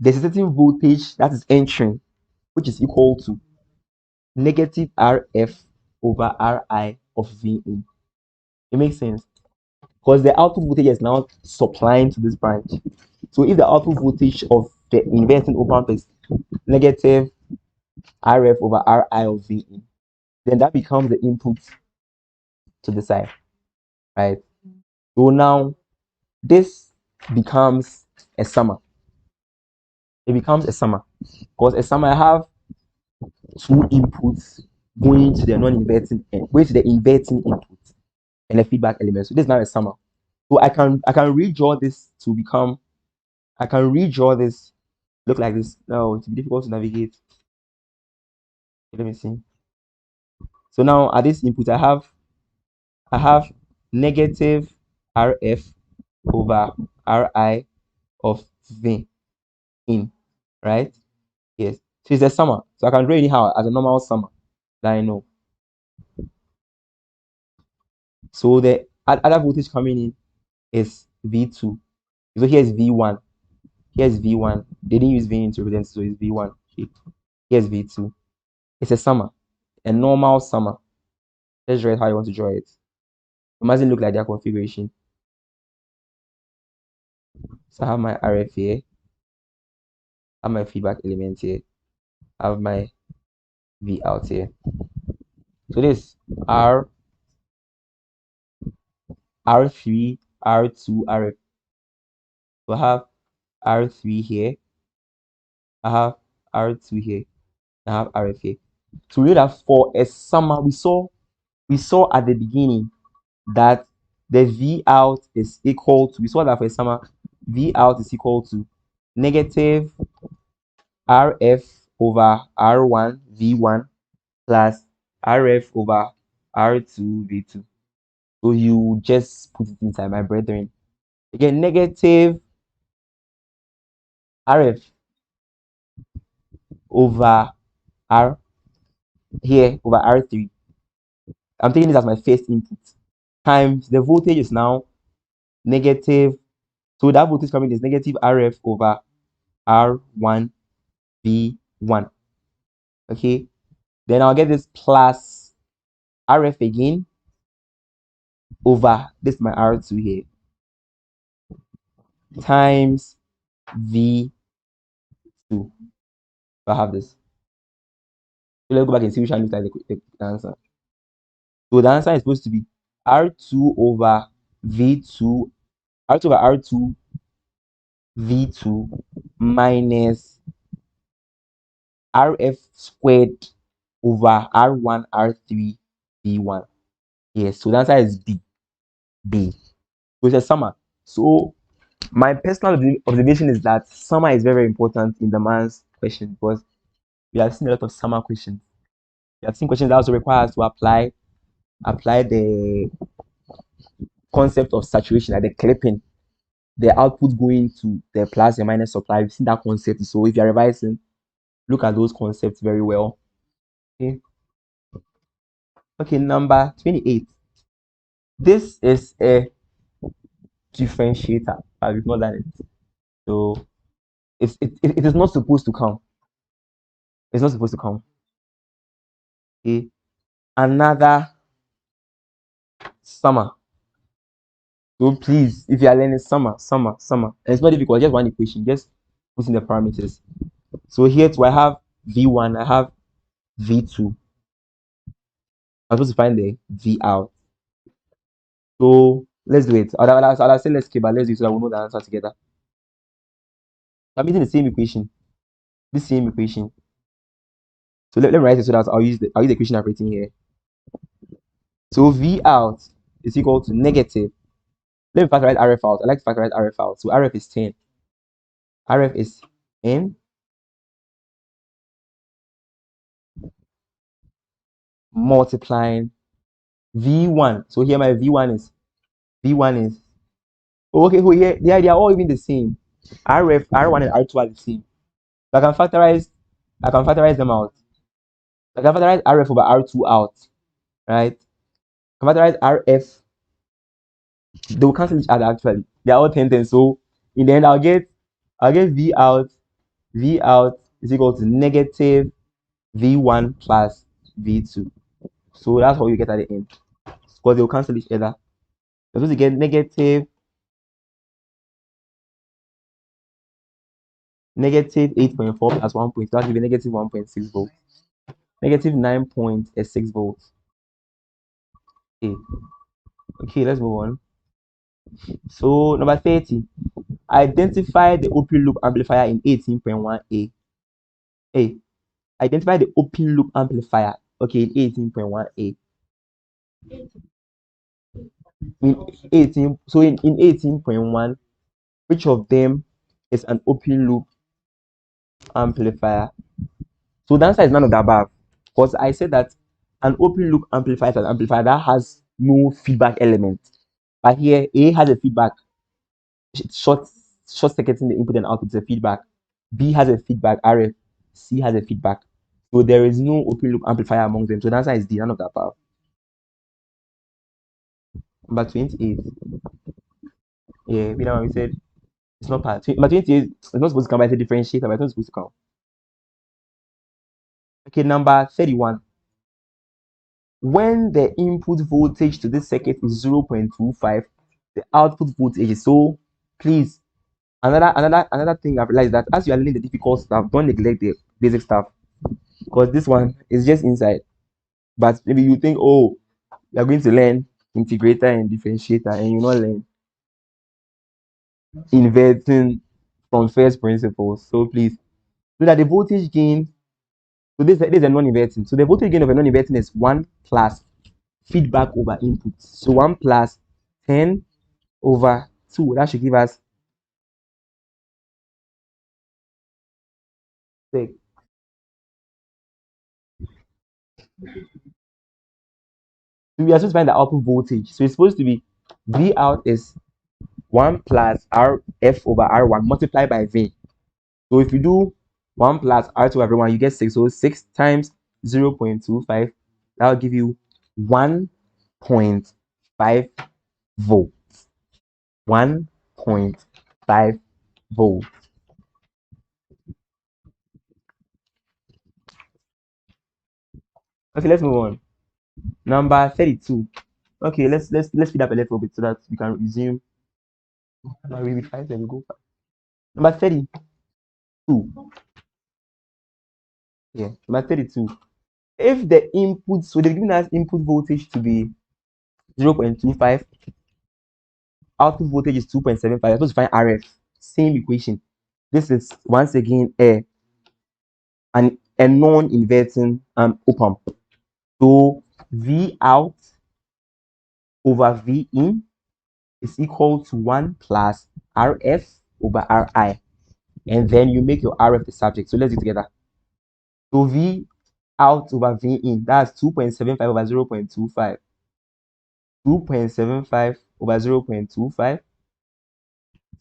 there's a certain voltage that is entering, which is equal to negative RF over RI of V in. It makes sense because the output voltage is now supplying to this branch. So if the output voltage of the inverting op amp is negative RF over RI of V in, then that becomes the input to the side, right? So now this becomes a summer. It becomes a summer because a summer I have two inputs going to the non-inverting end, going to the inverting input and a feedback element. So this is now a summer. So I can redraw this to become, I can redraw this look like this. Now it's difficult to navigate. Let me see. So now at this input I have negative RF over RI of V in, right? Yes. So it's a summer. So I can draw anyhow as a normal summer that I know. So the other voltage coming in is V2. So here's V1. Here's V1. They didn't use V in to represent, so it's V1. Here's V2. It's a summer, a normal summer. Let's draw it how you want to draw it. It mustn't look like their configuration. So I have my RF here. I have my feedback element here. I have my V out here. So this R3, R2, RF. So I have R3 here. I have R2 here. I have RF here. So we know that for a summer, we saw at the beginning that the V out is equal to, we saw that for a summer, V out is equal to negative RF over R1 V1 plus RF over R2 V2. So you just put it inside, my brethren. Again, negative RF over R here over R3. I'm taking this as my first input times the voltage is now negative. So that voltage coming is negative RF over R1 V1. Okay. Then I'll get this plus RF again over this my R2 here times V2. So I have this. So let's go back and see which one looks like the answer. So the answer is supposed to be R2 over V2, R2 over R2 V2 minus RF squared over R1 R3 V1. Yes, so the answer is B. B. So it's a summer. So my personal observation is that summer is very, very important in the man's question because we have seen a lot of summer questions. We have seen questions that also require us to apply the concept of saturation, like the clipping, the output going to the plus and minus supply. We've seen that concept. So if you're revising, look at those concepts very well. Okay. Okay, number 28. This is a differentiator, but we've not done it. So it is not supposed to come. It's not supposed to come. Okay. Another summer. So please, if you are learning summer, and it's not difficult, just one equation, just put in the parameters. So here too, I have V1, I have V2. I'm supposed to find the V out. So let's do it. I'll say let's skip, but let's do it so that we'll know the answer together. I'm using the same equation. This same equation. So let me write it so that I'll use the equation I've written here. So V out is equal to negative. Let me factorize RF out. I like to factorize RF out. So RF is 10. RF is n multiplying V1. So here my V1 is okay. So here they are all even the same. RF, R1 and R2 are the same. So I can factorize them out. I can factorize RF over R2 out, right? I can factorize RF. They will cancel each other actually. They are all 10. So in the end I'll get V out. V out is equal to negative V1 plus V2. So that's what you get at the end. Because they will cancel each other. You're supposed to get negative 8.4 plus 1 point. That will be negative 1.6 volts. Negative 9.6 volts. Okay, let's move on. So number 30. Identify the open loop amplifier in 18.1a. Identify the open loop amplifier. Okay, in 18.1a. In 18.1, which of them is an open loop amplifier? So the answer is none of the above. Because I said that an open loop amplifier is an amplifier that has no feedback element. But here A has a feedback, short circuiting the input and output is a feedback. B has a feedback, RF. C has a feedback. So there is no open loop amplifier among them. So the answer is D, none of the above. Number 28. Yeah, we said it's not part. Number 28 is not supposed to come by the differentiator, but it's not supposed to come. Okay, number 31. When the input voltage to this circuit is 0.25, the output voltage is so. Please, another thing I've realized that as you are learning the difficult stuff, don't neglect the basic stuff, because this one is just inside. But maybe you think, oh, you're going to learn integrator and differentiator, and you not learn inverting from first principles. So please know that the voltage gain. So this is a non-inverting. So the voltage gain of a non-inverting is 1 plus feedback over input. So 1 plus 10 over 2. That should give us 6. So we are supposed to find the output voltage. So it's supposed to be V out is 1 plus RF over R1 multiplied by V. So if you do 1 plus R2 over R1, you get 6. So 6 times 0.25, that will give you 1.5 volts. 1.5 volts. Okay, let's move on. Number 32. Okay, let's speed up a little bit so that we can resume. We 5, then we go 5. Number 32. Yeah, number 32. If the input, so they've given us input voltage to be 0.25, output voltage is 2.75. We're supposed to find RF. Same equation. This is once again a non-inverting op-amp. So V out over V in is equal to 1 plus RF over RI. And then you make your RF the subject. So let's do it together. So V out over V in, that's 2.75 over 0.25. 2.75 over 0.25.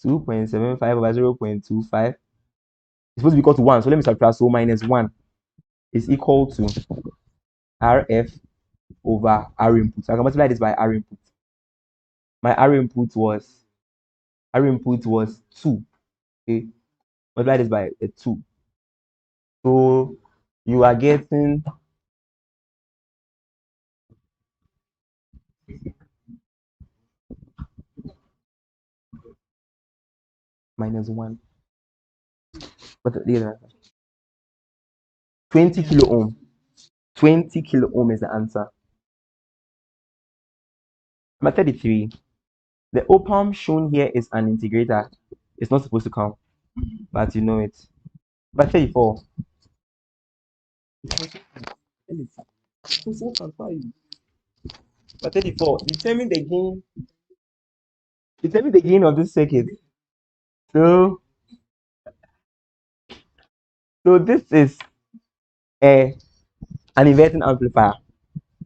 2.75 over 0.25. It's supposed to be equal to 1. So let me subtract. So minus 1 is equal to RF over R input. So I can multiply this by R input. My R input was 2. Okay. Multiply this by a 2. So you are getting minus 1. But the other 20 kilo ohm. 20 kilo ohm is the answer. Number 33. The op-amp shown here is an integrator. It's not supposed to count, but you know it. Number 34. Number 34. Determine the gain Determine the gain of this circuit. So, this is a an inverting amplifier.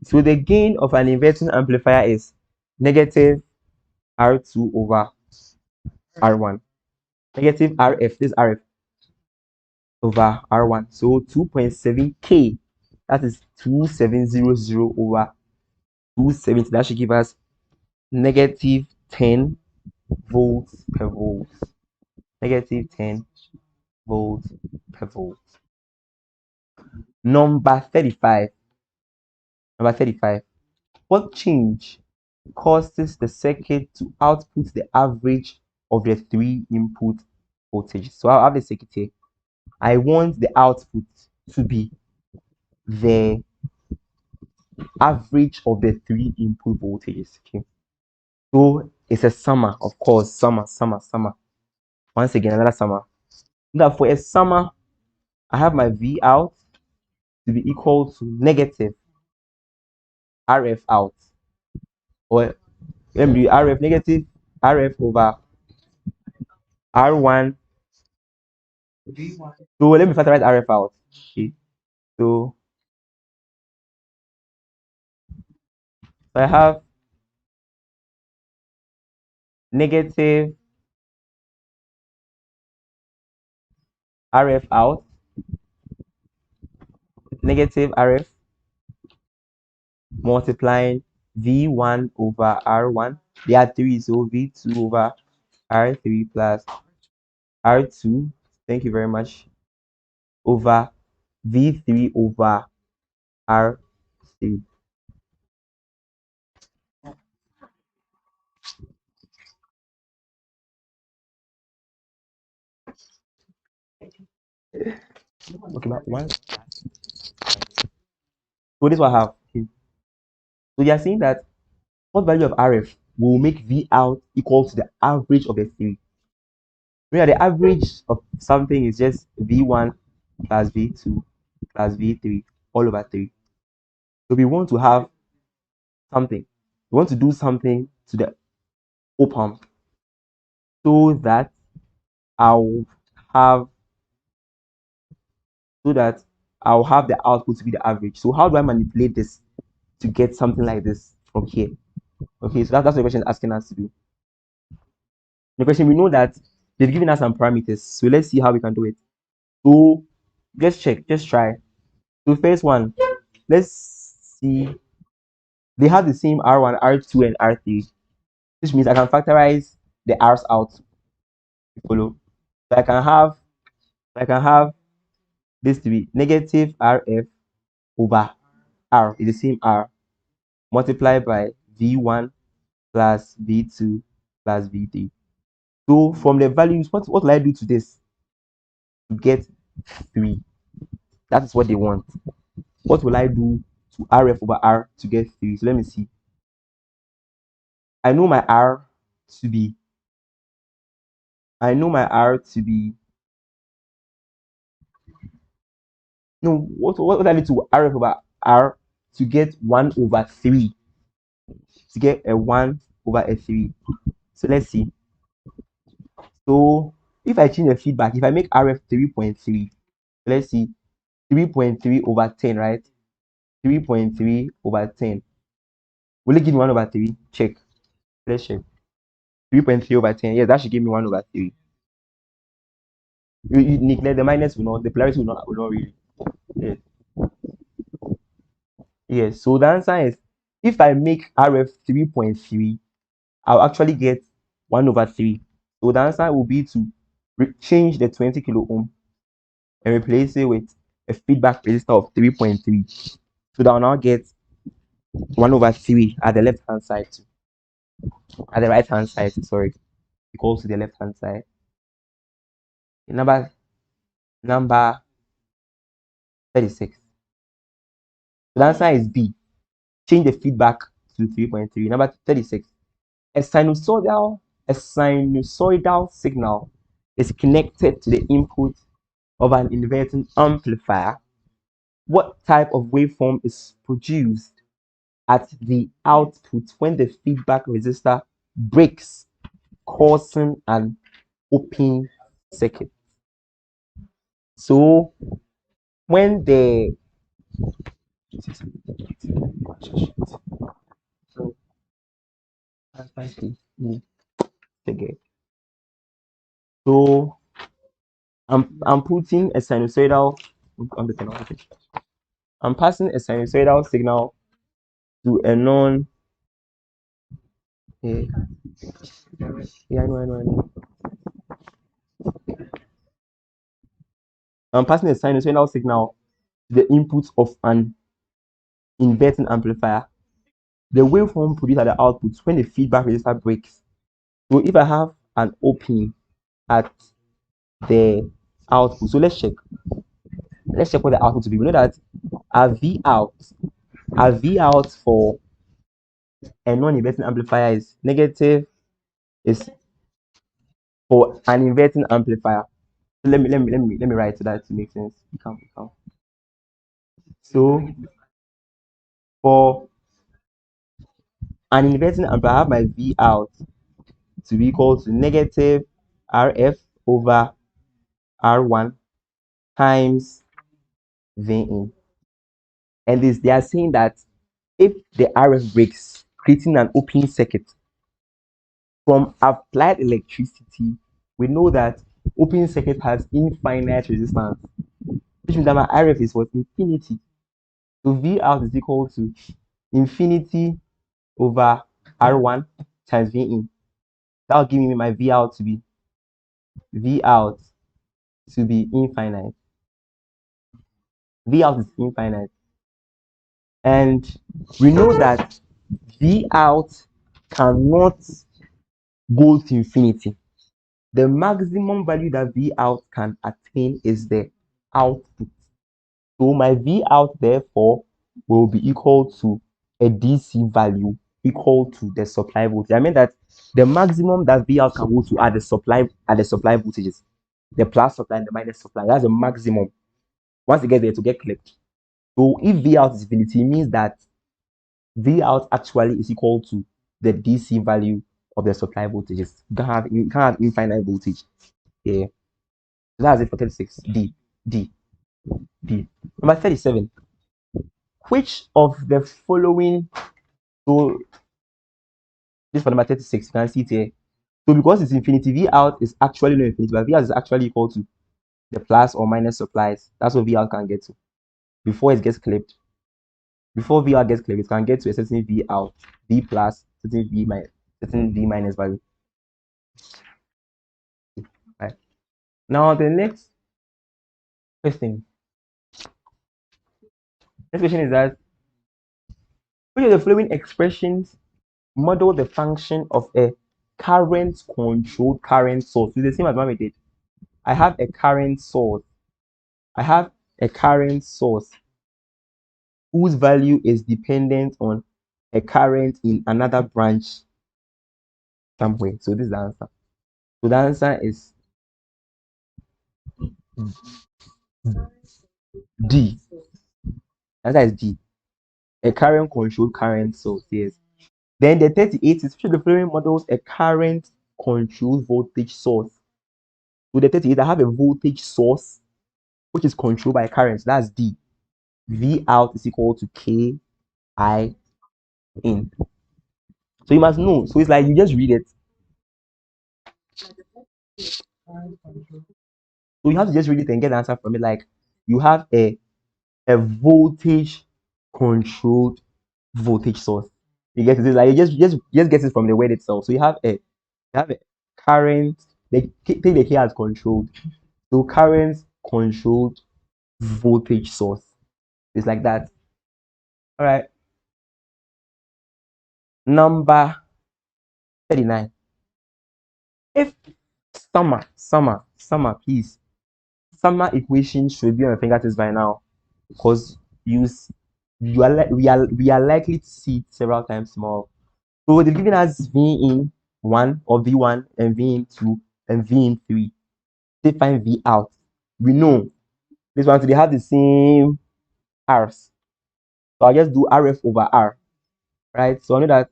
So the gain of an inverting amplifier is negative R2 over R1. Negative RF, this RF over R1. So 2.7K, that is 2700 over 270. That should give us negative 10 volts per volt. Negative 10 volts per volt. Number 35. Number 35. What change causes the circuit to output the average of the three input voltages? So I'll have the circuit here. I want the output to be the average of the three input voltages. Okay. So it's a summer, of course, summer. Once again, another summer. Now for a summer, I have my V out to be equal to negative RF out. Or let me do RF negative RF over R1. So let me factorize RF out. Okay. So I have negative RF out, negative RF multiplying V1 over R1. They are 3, so V2 over R3 plus R2. Thank you very much. Over V3 over R3. Okay, but one. So this is what I have. Okay. So you are saying that what value of RF will make V out equal to the average of the three? Remember, the average of something is just V1 plus V2 plus V3 all over 3. So we want to have something. We want to do something to the op amp so that I'll have the output to be the average. So how do I manipulate this to get something like this from here? Okay, so that's what the question is asking us to do. The question, we know that they've given us some parameters, so let's see how we can do it. So let's check, just try. So first one, let's see. They have the same R1, R2, and R3, which means I can factorize the R's out. You follow? So I can have this to be negative RF over R is the same R multiplied by V1 plus V2 plus V3. So from the values, what will I do to this to get 3? That is what they want. What will I do to RF over R to get 3? So let me see. I know my R to be no, what I need to RF over R to get 1 over 3, to get a 1 over a 3. So let's see. So if I change the feedback, if I make RF 3.3, let's see, 3.3 over 10, right? 3.3 over 10. Will it give me 1 over 3? Check. Let's check. 3.3 over 10. Yes, that should give me 1 over 3. You neglect the minus, the polarity will not really. Yes. Yes. So the answer is, if I make RF 3.3, I'll actually get 1 over 3. So the answer will be to change the 20 kilo ohm and replace it with a feedback resistor of 3.3. So that I'll now get 1 over 3 at the left hand side too. At the right hand side, sorry, equals to the left hand side. Number 36. So the answer is B. Change the feedback to 3.3. Number 36. A sinusoidal signal is connected to the input of an inverting amplifier. What type of waveform is produced at the output when the feedback resistor breaks causing an open circuit. So when the so so I'm putting a sinusoidal on the technology. I'm passing a sinusoidal signal to a non. Yeah, I know. I'm passing a sinusoidal signal to the input of an inverting amplifier. The waveform produced at the output when the feedback resistor breaks. So if I have an opening at the output, so let's check what the output will be. We know that our V out for a non-inverting amplifier is negative, is for an inverting amplifier. Let me write so that to make sense. Become. So for an inverting amplifier, I have my V out to be equal to negative RF over R1 times V in. And this, they are saying that if the RF breaks, creating an open circuit, from applied electricity, we know that open circuit has infinite resistance, which means that my RF is what? Infinity. So V out is equal to infinity over R1 times V in. That will give me my V out to be infinite. V out is infinite. And we know that V out cannot go to infinity. The maximum value that V out can attain is the output. So my V out therefore will be equal to a DC value equal to the supply voltage. I mean that the maximum that V out can go to are the supply voltages, the plus supply and the minus supply. That's the maximum. Once it gets there, to get clipped. So if V out is infinity, it means that V out actually is equal to the DC value of the supply voltages. You can't have infinite voltage. Yeah. So that's it for 36. D. Number 37. Which of the following, so this for number 36, you can see it here. So because it's infinity, V out is actually not infinity, but V out is actually equal to the plus or minus supplies. That's what V out can get to before it gets clipped. Before V out gets clipped, it can get to a certain V out, V plus, certain V minus value. Right. Now the next question. Next question is that which of the following expressions model the function of a current controlled current source? It's the same as what we did. I have a current source. Whose value is dependent on a current in another branch somewhere. So this is the answer. So the answer is D. The answer is D. A current controlled current source. Yes. Then the 38 is which of the following models a current controlled voltage source. So the 38, I have a voltage source which is controlled by current. That's D. V out is equal to K I in. So you must know. So it's like you just read it. So you have to just read it and get the answer from it. Like you have a voltage controlled voltage source. You get it? It's like you just get it from the word itself. So you have a current. They take the K as controlled. So current controlled voltage source. It's like that. All right. Number 39. If summer, please. Summer equation should be on your fingertips by now, because we are likely to see it several times more. So they've given us V in 1 or V1 and V in 2 and V in 3. They find V out. We know this one, so they have the same R's. So I'll just do RF over R, right? So I know that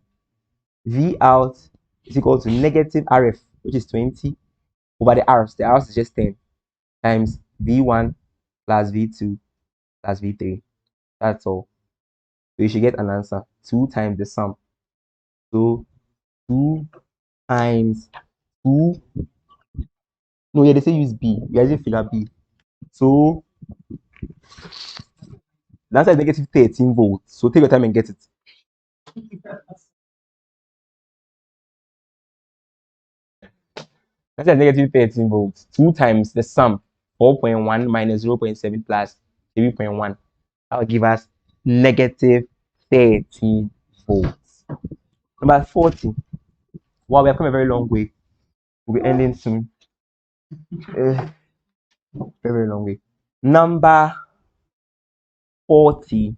V out is equal to negative RF which is 20, over the R's. The R's is just 10 times V1 plus V2 plus V3. That's all. So you should get an answer. 2 times the sum. So 2 times 2. No, yeah, they say use B. We are using figure B. So the answer is negative 13 volts. So take your time and get it. That's a negative 13 volts. 2 times the sum, 4.1 minus 0.7 plus 3.1. That will give us negative 13 volts. Number 40. Wow, we have come a very long way. We'll be ending soon. Very, very long way. Number 40.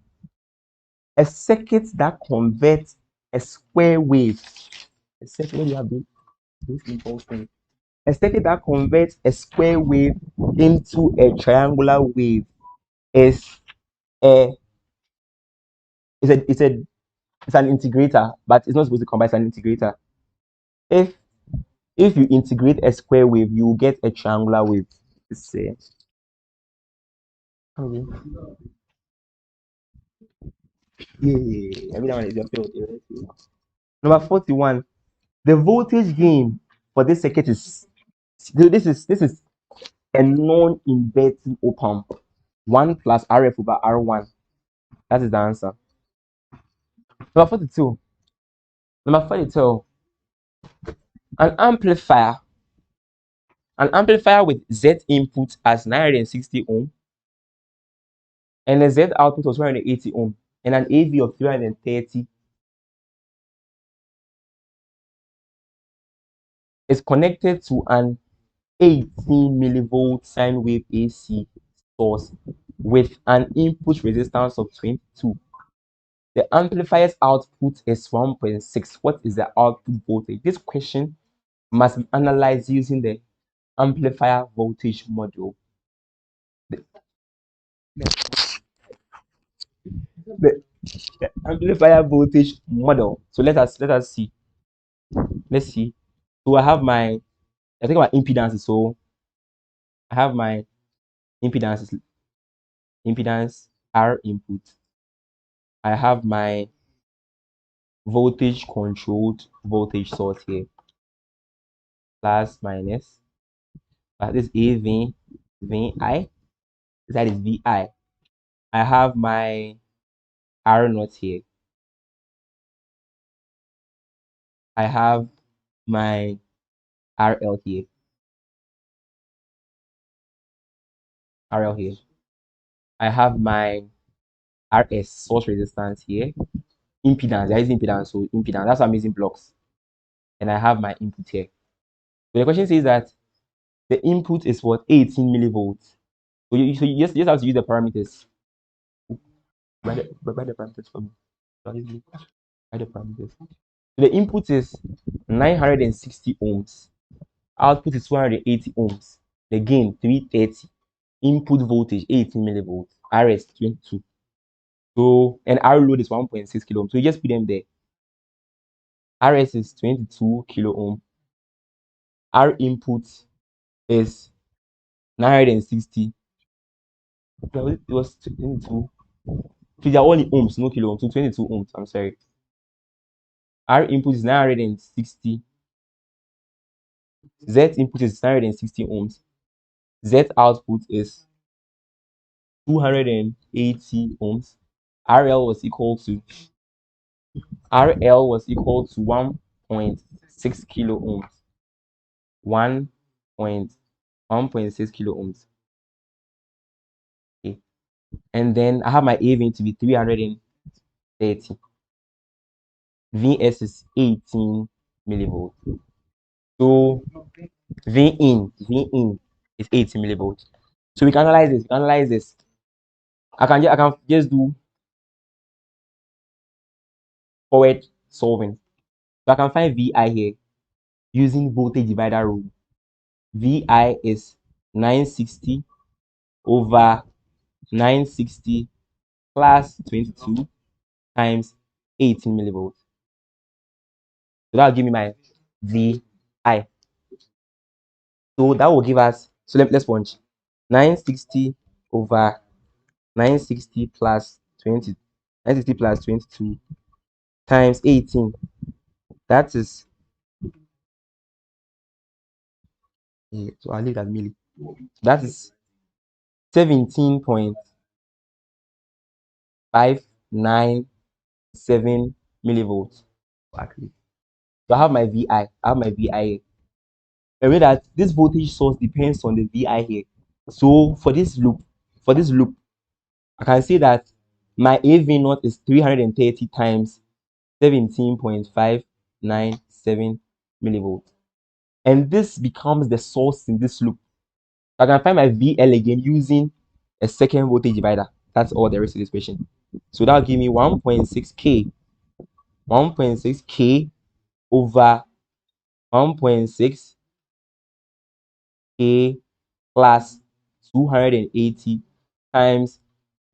A circuit that converts a square wave. A circuit where you have those impulse things. A circuit that converts a square wave into a triangular wave is a it's an integrator, but it's not supposed to combine. It's an integrator. If you integrate a square wave, you will get a triangular wave. Let's say. Okay. Yeah, every now and then your field. Number 41. The voltage gain for this circuit is this is a non-inverting op-amp. 1 plus RF over R1. That is the answer. Number 42. Number 42. An amplifier with Z input as 960 ohm and a Z output of 280 ohm and an AV of 330 is connected to an 18 millivolt sine wave AC source with an input resistance of 22. The amplifier's output is 1.6. What is the output voltage? This question must be analyzed using the amplifier voltage model. The amplifier voltage model. So let us see. Let's see. So I think my impedance. So I have my impedance R input. I have my voltage controlled voltage source here. Plus minus. This is VI. That is VI. I have my R naught here. I have my RL here. RL here. I have my RS source resistance here. Impedance. There is impedance. So impedance. That's why I'm using blocks. And I have my input here. So the question says that the input is what? 18 millivolts. So you just have to use the parameters. Write the parameters for me. Write the parameters. So the input is 960 ohms. Output is 280 ohms. The gain 330. Input voltage 18 millivolts. RS 22. So and R load is 1.6 kilo ohm. So you just put them there. RS is 22 kilo ohm. R input is 960. It was 22. So they are all in ohms, no kilo ohms. So 22 ohms. I'm sorry. R input is 960. Z input is 960 ohms. Z output is 280 ohms. RL was equal to 1.6 kilo ohms. 1.6 kilo ohms. Okay. And then I have my AV to be 330. VS is 18 millivolts. So V in is 18 millivolts. So we can analyze this. I can just do forward solving. So I can find VI here using voltage divider rule. VI is 960 over 960 plus 22 times 18 millivolts. So that'll give me my VI. So that will give us, so let's punch 960 over 960 plus 20, 960 plus 22 times 18. That is, yeah, so I'll leave that milli. That is 17.597 millivolts. Exactly. So I have my VI. I have my VI. Remember that this voltage source depends on the VI here. So for this loop, I can say that my AV naught is 330 times 17.597 millivolts. And this becomes the source in this loop. I can find my VL again using a second voltage divider. That's all there is to this question. So that'll give me 1.6K. 1.6K over 1.6K plus 280 times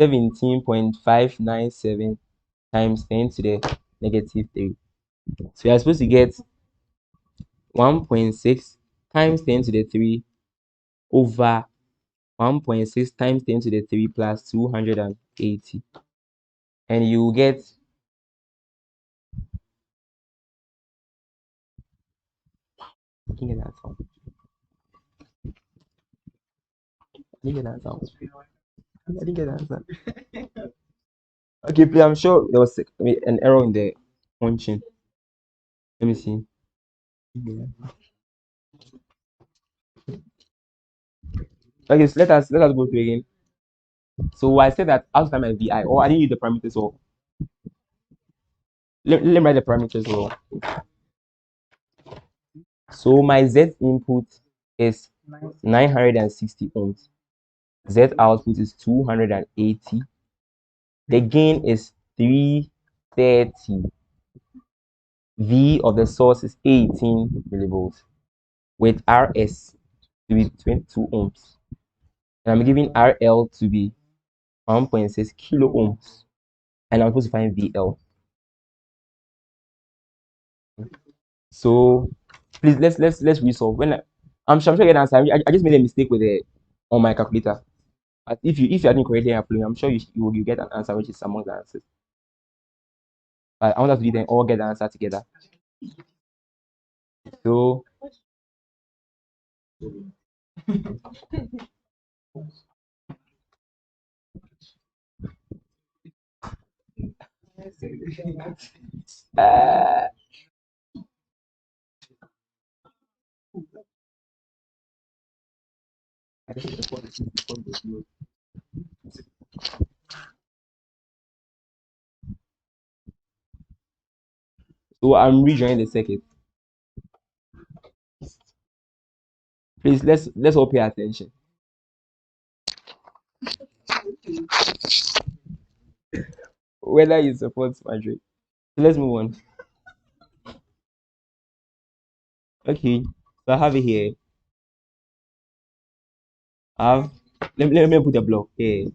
17.597 times 10 to the negative 3. So you're supposed to get 1.6 times 10 to the 3 over 1.6 times 10 to the 3 plus 280. And you get I didn't get that sound. I didn't get that sound. I didn't get that sound. Okay, please, I'm sure there was an error in the punching. Let me see. Yeah. Okay, so let us go through again. So I said that I was my VI, or I didn't use the parameters, or let me write the parameters. Or so my Z input is 960 ohms. Z output is 280. The gain is 330. V of the source is 18 millivolts with RS to be 22 ohms. And I'm giving RL to be 1.6 kilo ohms. And I'm supposed to find VL. So please let's resolve. I'm sure I get an answer. I just made a mistake with it on my calculator. But if you didn't correctly apply, I'm sure you get an answer which is among the answers. But I want us to then all get the answer together. So so I'm rejoining the circuit. Please let's all pay attention. Whether you support Madrid. So let's move on. Okay, so I have it here. I have let me put a block here.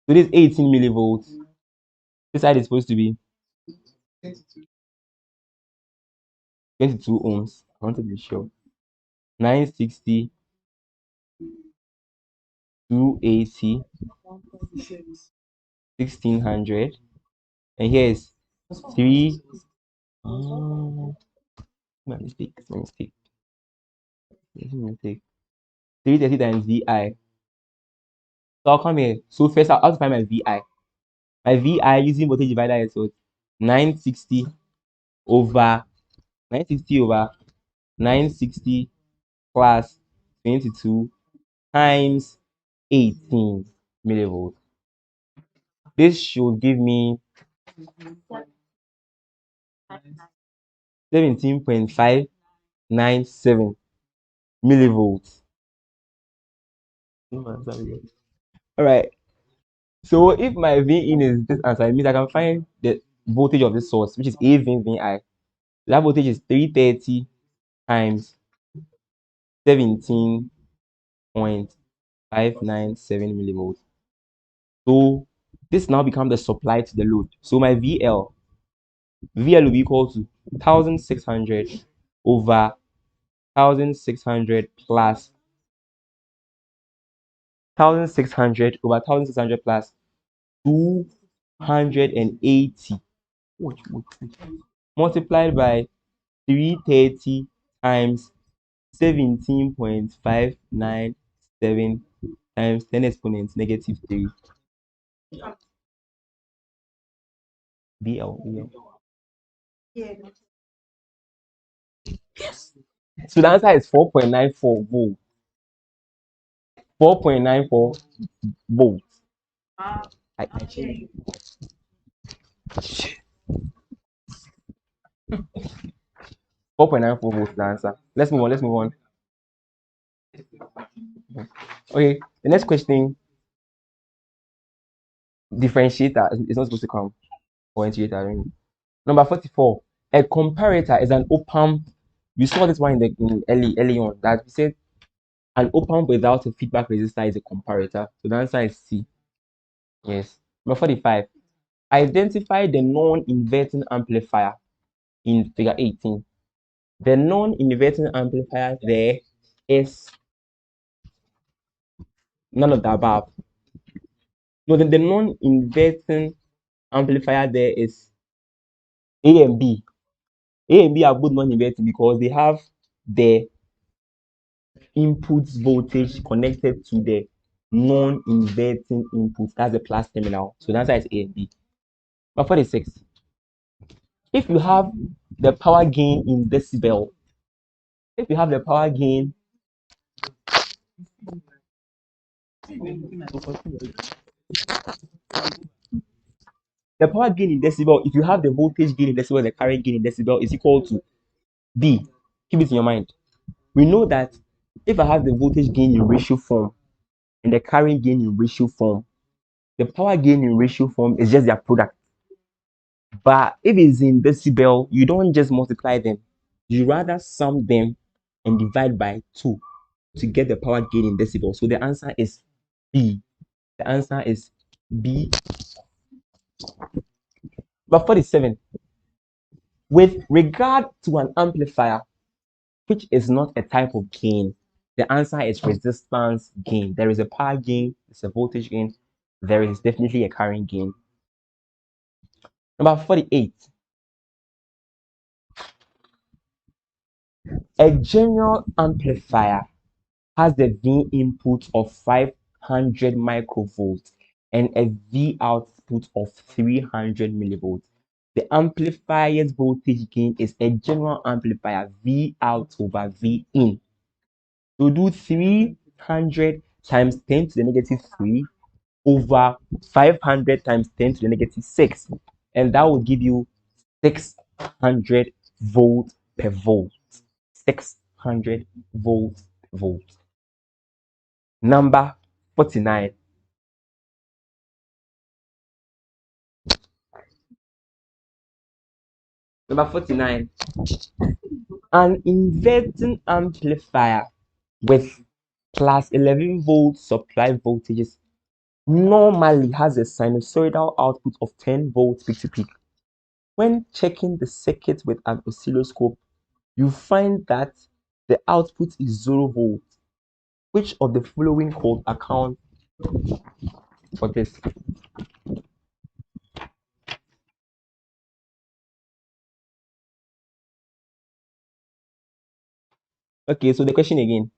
So this 18 millivolts. This side is supposed to be 22 ohms. I want to be sure. 960, 280, 1600, and here is 3. My mistake. My mistake. 330 times VI. So I'll come here. So first I'll have to find my VI. My VI using voltage divider is what? 960 over 960 plus 22 times 18 millivolts. This should give me 17.597 millivolts. All right. So if my V in is this answer, it means I can find the voltage of the source, which is AV VI. That voltage is 330 times 17.597 millivolts. So this now becomes the supply to the load. So my VL will be equal to 1600 over 1600 plus 1600 over 1600 plus 280 multiplied by 330 times 17.597 times 10 exponents negative 3 BL. So the answer is 4.94 volts. 4.94 volts. I checked. 4.94 volts the answer. Let's move on. Let's move on. Okay, the next question. Differentiator is not supposed to come. Or integrator. I don't know. Number 44. A comparator is an op-amp. We saw this one in early on that we said an op-amp without a feedback resistor is a comparator. So the answer is C. Yes. Number 45. Identify the non-inverting amplifier in figure 18. The non-inverting amplifier there is none of the above. No, the non-inverting amplifier there is A and B. A and B are both non-inverting because they have the input voltage connected to the non-inverting input. That's the plus terminal. So the answer is A and B. But 46. If you have the power gain in decibel, if you have the power gain in decibel, if you have the voltage gain in decibel and the current gain in decibel is equal to B. Keep it in your mind. We know that if I have the voltage gain in ratio form and the current gain in ratio form, the power gain in ratio form is just their product. But if it's in decibel, you don't just multiply them. You rather sum them and divide by 2 to get the power gain in decibel. So the answer is B. The answer is B. But 47. With regard to an amplifier, which is not a type of gain, the answer is resistance gain. There is a power gain, there's a voltage gain, there is definitely a current gain. Number 48. A general amplifier has the V input of 500 microvolts and a V output of 300 millivolts. The amplifier's voltage gain is a general amplifier V out over V in. So do 300 times 10 to the negative 3 over 500 times 10 to the negative 6. And that will give you 600 volts per volt. 600 volts per volt. Number 49. Number 49. An inverting amplifier with plus 11 volts supply voltages normally has a sinusoidal output of 10 volts peak to peak. When checking the circuit with an oscilloscope, you find that the output is 0 volts. Which of the following could account for this? Okay, so the question again.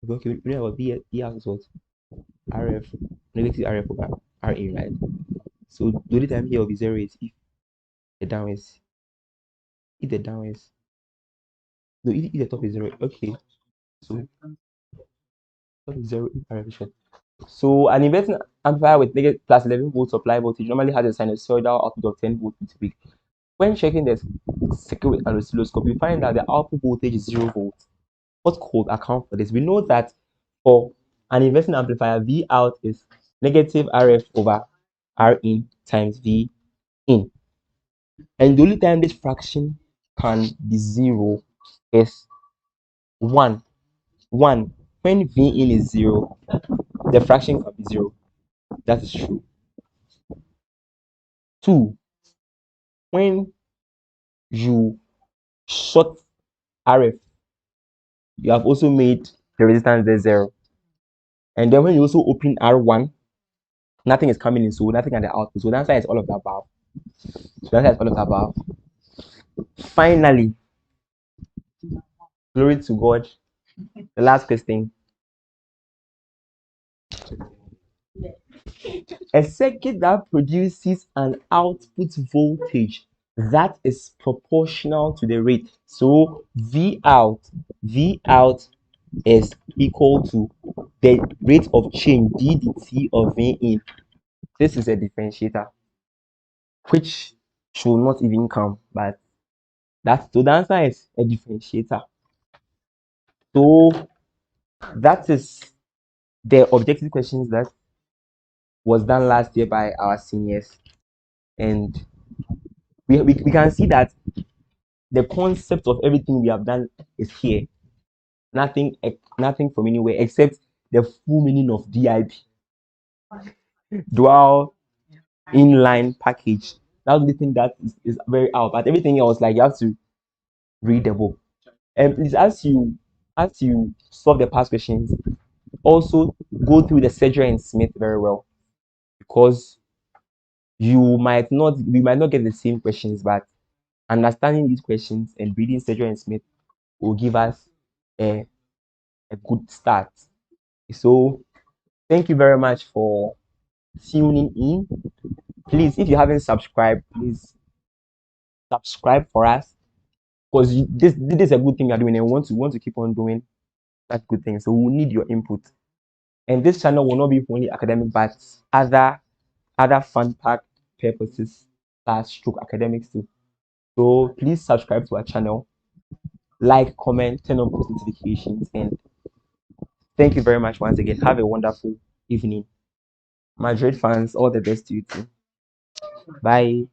Okay, we know what B is what? RF, negative RF over RA, right? So the only time here will be 0 is if the down is, no, if the top is 0. Okay, so top is 0 if RF is short. So an inverting amplifier with negative plus 11 volts supply voltage normally has a sinusoidal output of 10 volts peak to peak. When checking the circuit with an oscilloscope, you find that the output voltage is 0 volts. What could account for this? We know that for an inverting amplifier, V out is negative RF over R in times V in. And the only time this fraction can be 0 is 1. 1. When V in is 0, the fraction can be 0. That is true. 2, when you short RF, you have also made the resistance there 0. And then when you also open R1, nothing is coming in, so nothing at the output. So the answer is all of the above. So the answer is all of the above. Finally, glory to God. The last question. A circuit that produces an output voltage that is proportional to the rate. So V out is equal to the rate of change d dt of V in. This is a differentiator, which should not even come, but so the answer is a differentiator. So that is the objective questions that was done last year by our seniors, and we can see that the concept of everything we have done is here. Nothing from anywhere except the full meaning of DIP, dual inline package. That's the thing that is very out, but everything else, like, you have to read the book. And please, as you solve the past questions, also go through the Sedgwick and Smith very well, because we might not get the same questions, but understanding these questions and reading Sedgwick and Smith will give us a good start. So thank you very much for tuning in. Please, if you haven't subscribed, please subscribe for us, because this is a good thing we are doing, and we want to keep on doing that good thing. So we need your input. And this channel will not be for only academic, but other fun packed purposes / stroke academics too. So please subscribe to our channel, like, comment, turn on post notifications, and thank you very much once again. Have a wonderful evening. Madrid fans, all the best to you too. Bye.